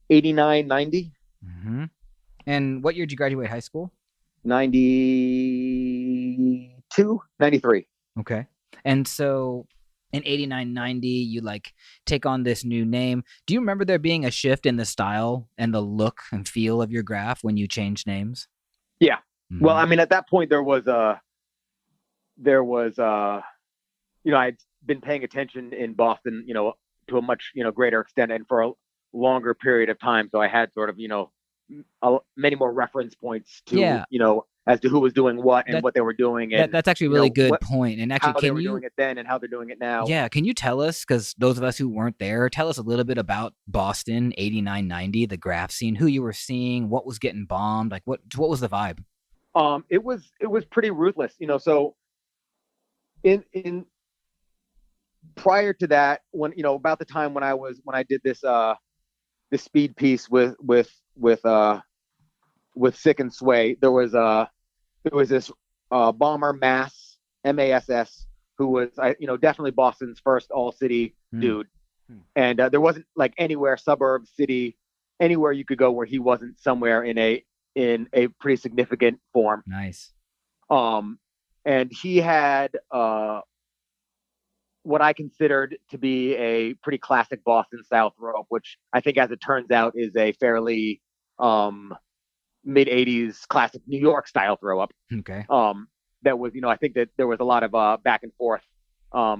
89, 90. Mm-hmm. And what year did you graduate high school? 92, 93. Okay. And so in 89, 90, you like take on this new name. Do you remember there being a shift in the style and the look and feel of your graph when you changed names? Yeah. Mm-hmm. Well, I mean, at that point I'd been paying attention in Boston, to a much, greater extent and for a longer period of time. So I had sort of, many more reference points to, as to who was doing what and what they were doing. And that's actually a really good point. And actually, how they were doing it then and how they're doing it now. Yeah. Can you tell us, because those of us who weren't there, tell us a little bit about Boston 89, 90, the graph scene, who you were seeing, what was getting bombed, like what was the vibe? It was pretty ruthless, so in prior to that, when about the time when I did this speed piece with Sick and Sway, there was this bomber Mass, MASS, who was definitely Boston's first all city dude, and there wasn't like anywhere, suburb, city, anywhere you could go where he wasn't somewhere in a pretty significant form. Nice. And he had what I considered to be a pretty classic Boston style throw up, which I think, as it turns out, is a fairly mid 80s classic New York style throw up. Okay. That was, I think that there was a lot of back and forth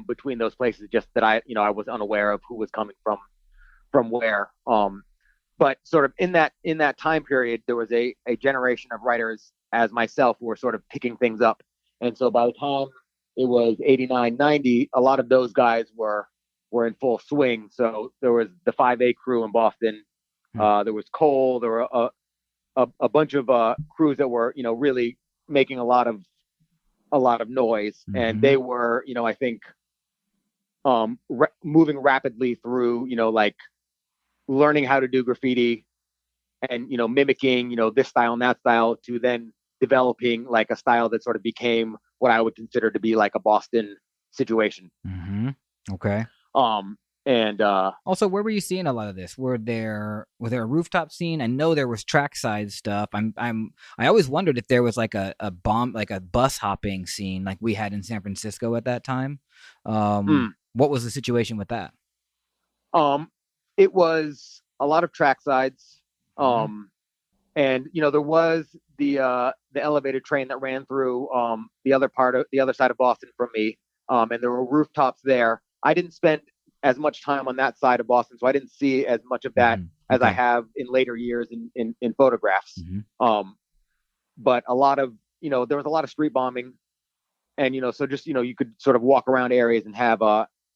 between those places, just that I was unaware of who was coming from where. But sort of in that time period, there was a generation of writers as myself who were sort of picking things up. And so by the time it was 89, 90, a lot of those guys were in full swing. So there was the 5A crew in Boston. There was Cole. There were a bunch of crews that were, really making a lot of noise. Mm-hmm. And they were, I think, moving rapidly through, like learning how to do graffiti and, mimicking, this style and that style, to then developing like a style that sort of became what I would consider to be like a Boston situation. Mm-hmm. Okay. And Also, where were you seeing a lot of this? Was there a rooftop scene? I know there was trackside stuff. I always wondered if there was like a bomb, like a bus hopping scene like we had in San Francisco at that time. What was the situation with that? it was a lot of track sides. Mhm. And there was the elevated train that ran through the other side of Boston from me. And there were rooftops there. I didn't spend as much time on that side of Boston, so I didn't see as much of that as I Okay. have in later years in photographs. Mhm. But a lot of there was a lot of street bombing, and so just you could sort of walk around areas and have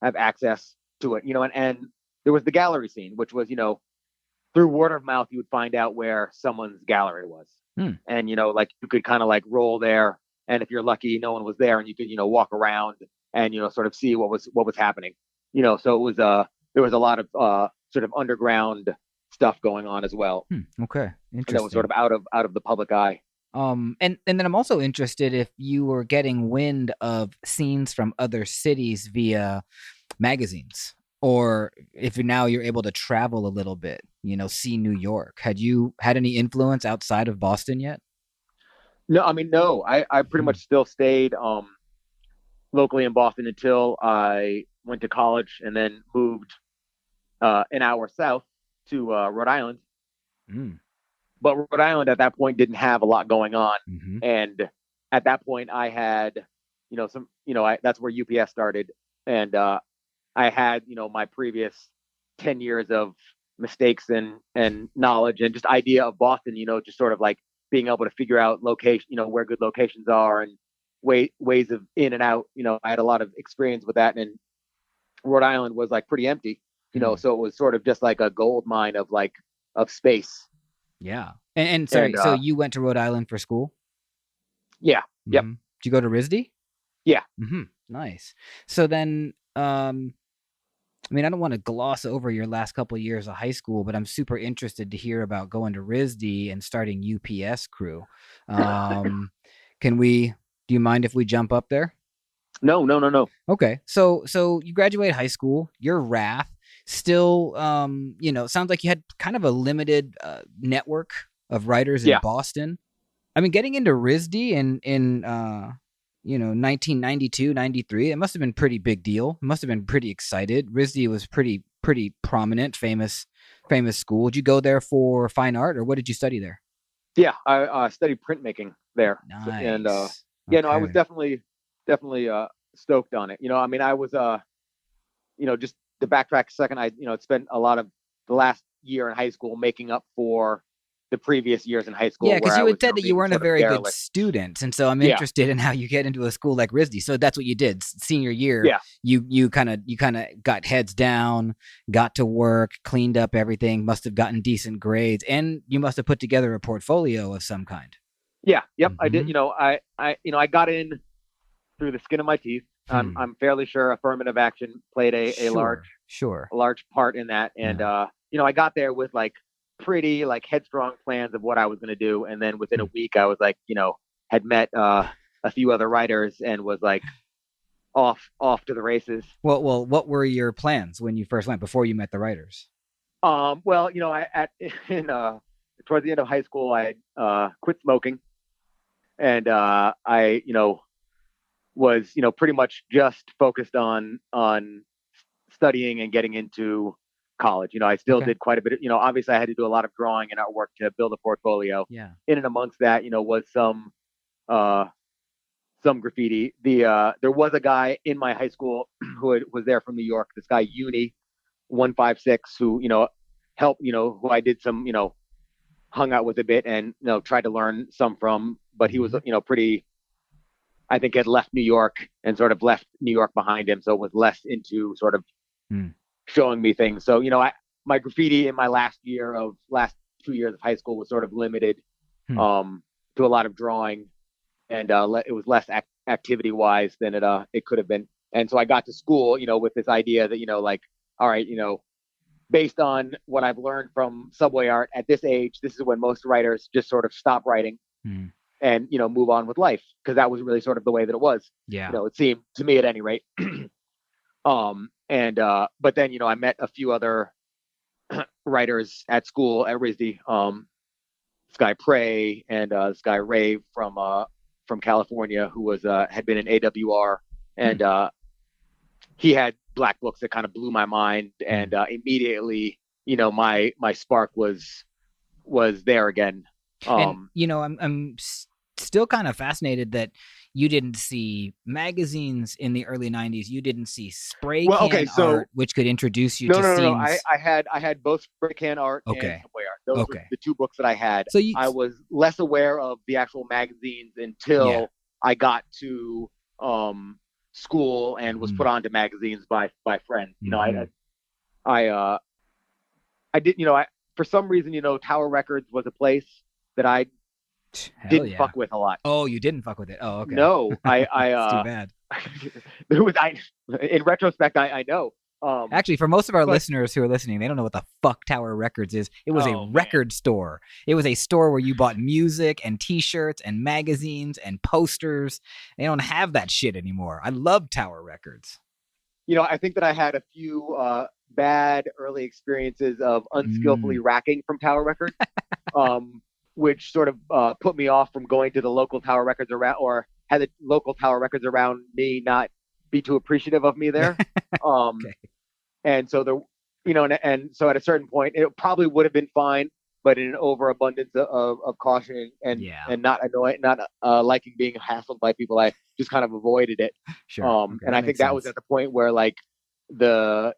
access to it. And there was the gallery scene, which was through word of mouth, you would find out where someone's gallery was. And, like you could kind of like roll there. And if you're lucky, no one was there and you could, walk around and, sort of see what was happening. So it was, there was a lot of, sort of underground stuff going on as well. Okay. And that was sort Interesting. of out of the public eye. And then I'm also interested if you were getting wind of scenes from other cities via magazines, or if now you're able to travel a little bit, see New York. Had you had any influence outside of Boston yet? No, I mean, no, I pretty Hmm. much still stayed, locally in Boston until I went to college and then moved, an hour south to, Rhode Island. Mm. But Rhode Island at that point didn't have a lot going on, Hmm. and at that point I had, that's where UPS started, and I had my previous 10 years of mistakes and knowledge and just idea of Boston, just sort of like being able to figure out location, where good locations are and ways of in and out. I had a lot of experience with that, and Rhode Island was like pretty empty, Hmm. so it was sort of just like a gold mine of space. Yeah. And And sorry, so you went to Rhode Island for school? yeah, yep, Did you go to RISD? yeah. Nice. So then, I mean, I don't want to gloss over your last couple of years of high school, but I'm super interested to hear about going to RISD and starting UPS crew. Um, do you mind if we jump up there? No, no, no, no. Okay. So you graduate high school, you're Rath, still, sounds like you had kind of a limited network of writers in Yeah, Boston. I mean, getting into RISD in 1992, 93, it must have been pretty big deal. It must have been pretty excited. RISD was pretty prominent, famous school. Did you go there for fine art, or what did you study there? yeah. I studied printmaking there, and Nice. yeah, no, I was Okay. definitely stoked on it. I mean, I was just to backtrack a second, I spent a lot of the last year in high school making up for the previous years in high Yeah, school where because I you was had said that you being weren't a sort of very good derelict. student, and so I'm Yeah, interested in how you get into a school like RISD. So that's what you did. Senior year, yeah, you kind of got heads down, got to work, cleaned up everything, must have gotten decent grades, and you must have put together a portfolio of some kind. yeah, yep. I did. Hmm. I got in through the skin of my teeth. Hmm. I'm fairly sure affirmative action played a large Sure, sure. a large part in that. And Yeah. I got there with like pretty like headstrong plans of what I was going to do, and then within a Hmm. week I was like, had met a few other writers and was like off to the races. Well, what were your plans when you first went before you met the writers? Well, I at in towards the end of high school I quit smoking, and I was pretty much just focused on studying and getting into college. I still Okay. did quite a bit. Obviously I had to do a lot of drawing and artwork to build a portfolio. Yeah. In and amongst that, was uh, some graffiti. There was a guy in my high school was there from New York. This guy Uni 156 who helped. Who I did some hung out with a bit and tried to learn some from. But he was Hmm. pretty. I think had left New York and sort of left New York behind him, so was less into sort of Hmm. showing me things. So my graffiti in my last 2 years of high school was sort of limited, Hmm. um, to a lot of drawing, and it was less activity wise than it could have been. And so I got to school, with this idea that like, all right, based on what I've learned from subway art at this age, this is when most writers just sort of stop writing Hmm. and move on with life, because that was really sort of the way that it was. Yeah. It seemed to me at any rate. But then, I met a few other writers at school at RISD. This guy Prey and this guy Rave from California who was had been an AWR, and he had black books that kind of blew my mind, and immediately, my spark was there again. And I'm still kind of fascinated that you didn't see magazines in the early 90s. You didn't see spray can art, which could introduce you to scenes. No. I had both spray can art and subway art. Those were the two books that I had. So I was less aware of the actual magazines until I got to school and was put onto magazines by friends. I did. For some reason, Tower Records was a place that I didn't fuck with a lot. Oh, you didn't fuck with it? Oh, okay. No, I it's too bad. In retrospect, I know. Actually, for most of our listeners who are listening, they don't know what the fuck Tower Records is. It was a record store. It was a store where you bought music and T-shirts and magazines and posters. They don't have that shit anymore. I love Tower Records. I think that I had a few bad early experiences of unskillfully racking from Tower Records, which sort of put me off from going to the local Tower Records around, or had the local Tower Records around me not be too appreciative of me there. And so and so at a certain point, it probably would have been fine, but in an overabundance of caution and not liking being hassled by people, I just kind of avoided it. Sure. And I think that was at the point where like the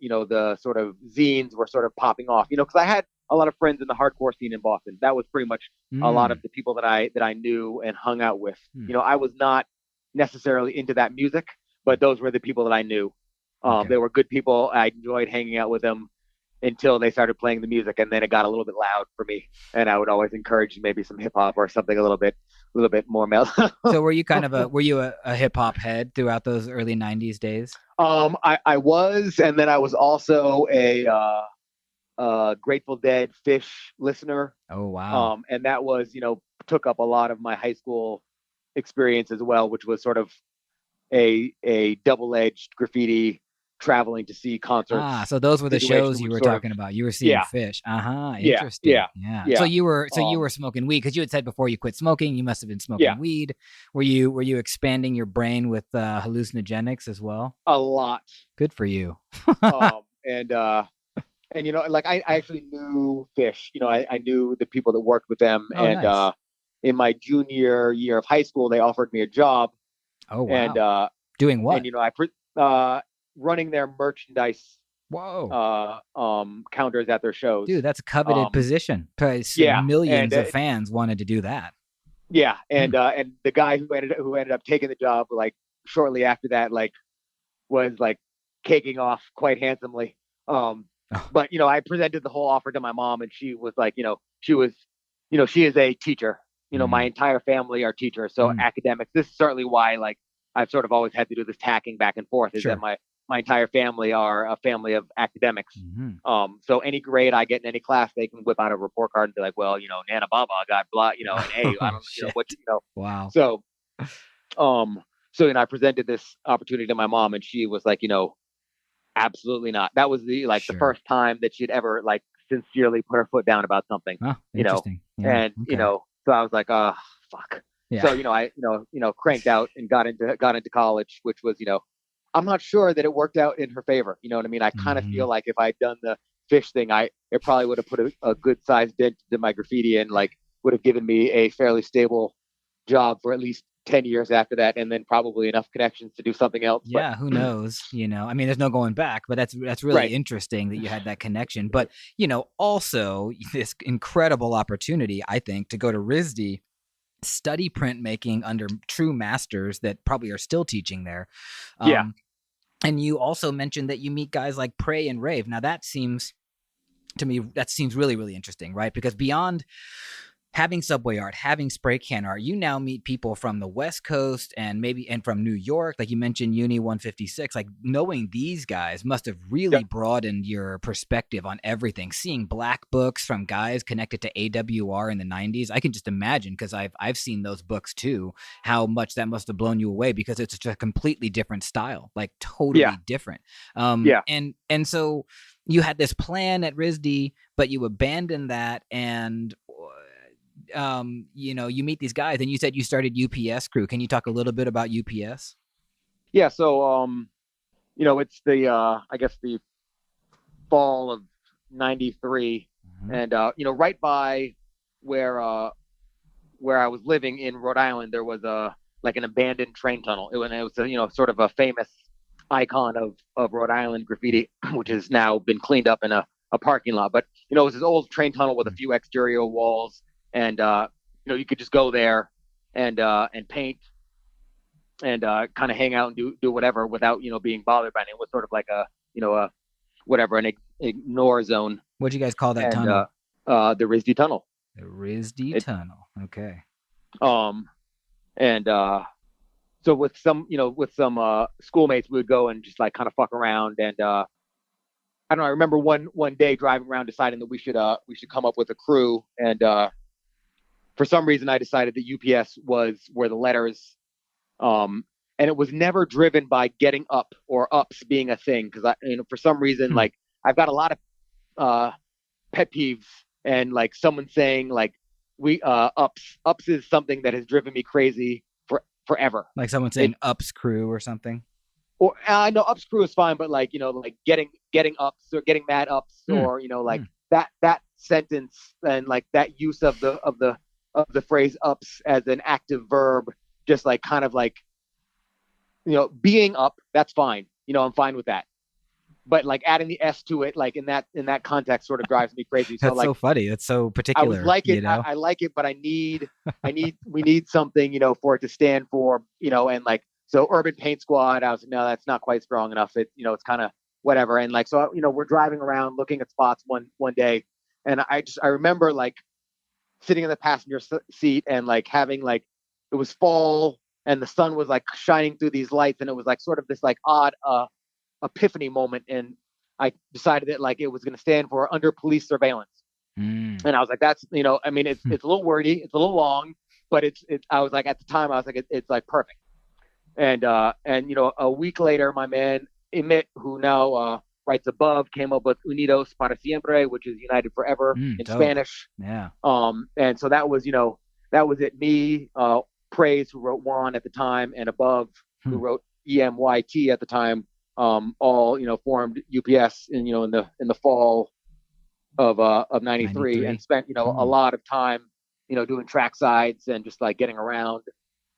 sort of zines were sort of popping off, because I had a lot of friends in the hardcore scene in Boston. That was pretty much a lot of the people that I knew and hung out with. I was not necessarily into that music, but those were the people that I knew. They were good people. I enjoyed hanging out with them until they started playing the music, and then it got a little bit loud for me. And I would always encourage maybe some hip hop or something a little bit more mellow. So were you kind of a hip hop head throughout those early 90s days? I was, and then I was also a Grateful Dead Fish listener. Oh wow. And that was, took up a lot of my high school experience as well, which was sort of a double-edged graffiti, traveling to see concerts. So those were the shows you were talking about. You were seeing Fish. Interesting. Yeah. So you were smoking weed, because you had said before you quit smoking. You must have been smoking weed. Were you expanding your brain with hallucinogenics as well? A lot. Good for you. And like I actually knew Fish. I knew the people that worked with them, nice. In my junior year of high school, they offered me a job. Oh wow. And doing what? And I running their merchandise counters at their shows. Dude, that's a coveted position. Millions of fans wanted to do that. Yeah, and the guy who ended up taking the job, like shortly after that, like was like caking off quite handsomely. But I presented the whole offer to my mom, and she was like, she is a teacher. My entire family are teachers, so academics. This is certainly why, like, I've sort of always had to do this tacking back and forth. Is that my entire family are a family of academics. So any grade I get in any class, they can whip out a report card and be like, well, Nana Baba got blah, and hey, I don't know what Wow. So, I presented this opportunity to my mom, and she was like, absolutely not. That was the first time that she'd ever like sincerely put her foot down about something. Interesting. And so I was like, oh fuck. Yeah. So I cranked out and got into college, which was I'm not sure that it worked out in her favor. You know what I mean? I kind of feel like if I'd done the Fish thing, it probably would have put a good sized dent in my graffiti, and like would have given me a fairly stable job for at least 10 years after that, and then probably enough connections to do something else. Yeah, who knows? I mean, there's no going back, but that's really interesting that you had that connection. But also this incredible opportunity, I think, to go to RISD, study printmaking under true masters that probably are still teaching there. And you also mentioned that you meet guys like Prey and Rave. Now that seems really, really interesting, right? Because beyond having subway art, having spray can art, you now meet people from the West Coast and from New York, like you mentioned, Uni 156. Like knowing these guys must have really broadened your perspective on everything. Seeing black books from guys connected to AWR in the 90s, I can just imagine, because I've seen those books too, how much that must have blown you away, because it's just a completely different style, like totally different. And so you had this plan at RISD, but you abandoned that, and you meet these guys, and you said you started UPS Crew. Can you talk a little bit about UPS? Yeah. So, it's the, I guess the fall of 93. And, right by where I was living in Rhode Island, there was an abandoned train tunnel. It was sort of a famous icon of Rhode Island graffiti, which has now been cleaned up in a parking lot. But, it was this old train tunnel with a few exterior walls. And you could just go there and paint and kind of hang out and do whatever without being bothered by anything. It was sort of like an ignore zone. What'd you guys call that tunnel? The RISD tunnel. The RISD tunnel. Okay. And so with some schoolmates, we would go and just like kind of fuck around. And I don't know. I remember one day driving around, deciding that we should come up with a crew. And for some reason, I decided that UPS was where the letters, and it was never driven by getting up or ups being a thing. Because for some reason, like I've got a lot of pet peeves, and like someone saying like ups is something that has driven me crazy forever. Like someone saying ups crew or something. Or I know ups crew is fine, but like like getting ups or getting mad ups or that sentence and like that use of the phrase ups as an active verb, just like kind of like being up, that's fine. I'm fine with that. But like adding the S to it, like in that context, sort of drives me crazy. So that's like, so funny. That's so particular. I would like it. I like it, but we need something, for it to stand for, and like, so Urban Paint Squad, I was like, no, that's not quite strong enough. It's kind of whatever. And like, so, we're driving around looking at spots one day. And I remember like sitting in the passenger seat and like having like, it was fall and the sun was like shining through these lights. And it was like sort of this like odd, epiphany moment, and I decided that like it was going to stand for under police surveillance. And I was like, that's it's a little wordy, it's a little long, but I was like, at the time I was like, it's like perfect. And a week later, my man Emmett, who now writes above, came up with Unidos para siempre, which is United Forever in dope. Spanish. Yeah. And so that was it. Me, Praise, who wrote Juan at the time, and Above, who wrote EMYT at the time. All formed UPS in the fall of 93 and spent a lot of time doing track sides and just like getting around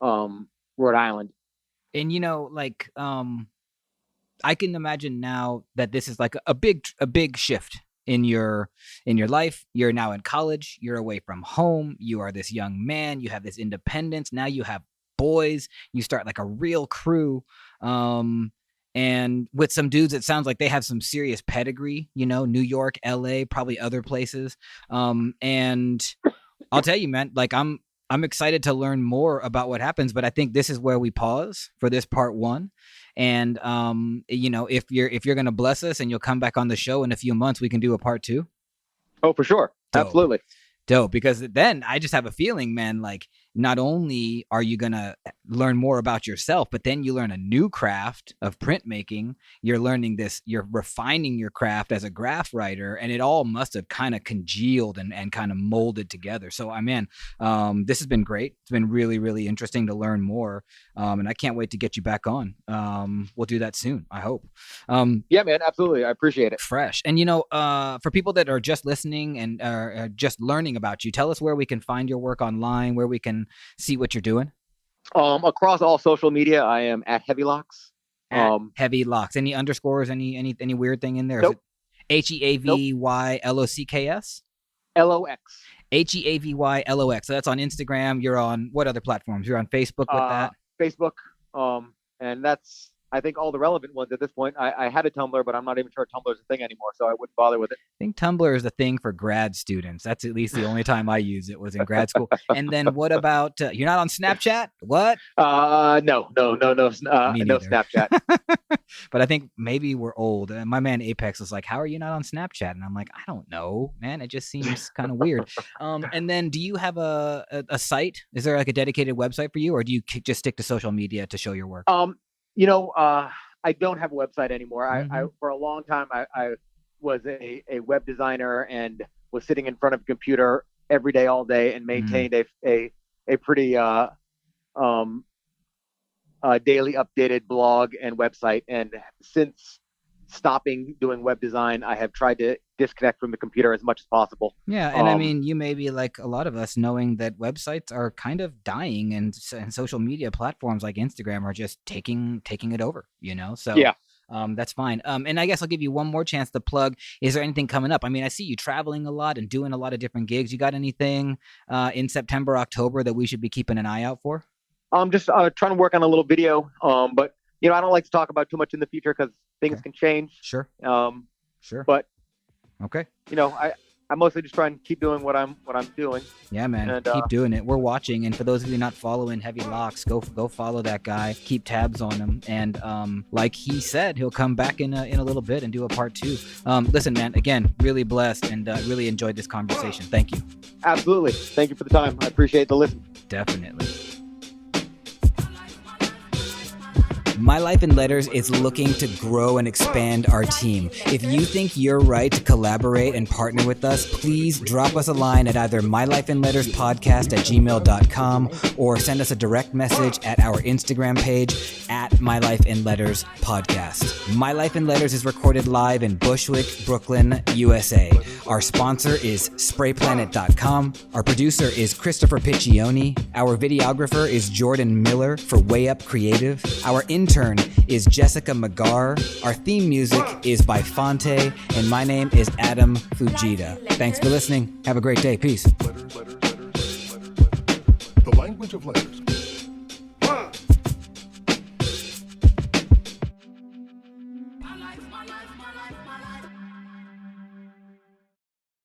Rhode Island. And I can imagine now that this is like a big shift in your life. You're now in college, you're away from home, you are this young man, you have this independence, now you have boys, you start like a real crew. And with some dudes, it sounds like they have some serious pedigree, New York, LA, probably other places. And I'll tell you, man, like I'm excited to learn more about what happens, but I think this is where we pause for this part one. And, if you're going to bless us and you'll come back on the show in a few months, we can do a part two. Oh, for sure. Dope. Absolutely. Dope. Because then I just have a feeling, man, like not only are you going to learn more about yourself, but then you learn a new craft of printmaking. You're learning this, you're refining your craft as a graph writer, and it all must have kind of congealed and kind of molded together. So, this has been great. It's been really, really interesting to learn more. And I can't wait to get you back on. We'll do that soon, I hope. Yeah, man, absolutely. I appreciate it. Fresh. And, for people that are just listening and are just learning about you, tell us where we can find your work online, where we can see what you're doing. Across all social media, I am at Heavy Locks. Heavy Locks. Any underscores? Any weird thing in there? Nope. Is it HEAVYLOCKS? LOX. HEAVYLOX. So that's on Instagram. You're on what other platforms? You're on Facebook with that? Facebook. And that's I think all the relevant ones at this point. I had a Tumblr, but I'm not even sure Tumblr is a thing anymore, so I wouldn't bother with it. I think Tumblr is a thing for grad students. That's at least the only time I use it was in grad school. And then what about, you're not on Snapchat? What? No neither. Snapchat. But I think maybe we're old. My man Apex was like, how are you not on Snapchat? And I'm like, I don't know, man. It just seems kind of weird. And then do you have a site? Is there like a dedicated website for you, or do you just stick to social media to show your work? I don't have a website anymore. Mm-hmm. I for a long time, I was a web designer and was sitting in front of a computer every day, all day, and maintained a pretty daily updated blog and website. And since stopping doing web design, I have tried to disconnect from the computer as much as possible. Yeah, and I mean, you may be like a lot of us, knowing that websites are kind of dying, and social media platforms like Instagram are just taking it over, So yeah. That's fine. And I guess I'll give you one more chance to plug. Is there anything coming up? I mean, I see you traveling a lot and doing a lot of different gigs. You got anything in September, October that we should be keeping an eye out for? I'm just trying to work on a little video, but I don't like to talk about too much in the future because things can change. Sure. Sure. But okay. I mostly just try and keep doing what I'm doing. Yeah, man. And, keep doing it. We're watching, and for those of you not following Heavy Locks, go follow that guy. Keep tabs on him, and like he said, he'll come back in a little bit and do a part 2. Listen, man. Again, really blessed and really enjoyed this conversation. Thank you. Absolutely. Thank you for the time. I appreciate the listen. Definitely. My Life in Letters is looking to grow and expand our team. If you think you're right to collaborate and partner with us, please drop us a line at either mylifeinletterspodcast@gmail.com or send us a direct message at our Instagram page at My Life in Letters Podcast. My Life in Letters is recorded live in Bushwick, Brooklyn, USA. Our sponsor is sprayplanet.com. Our producer is Christopher Piccioni. Our videographer is Jordan Miller for Way Up Creative. Our intern is Jessica McGarr. Our theme music is by Fonte, and my name is Adam Fujita. Thanks for listening. Have a great day. Peace. Letters. The language of letters.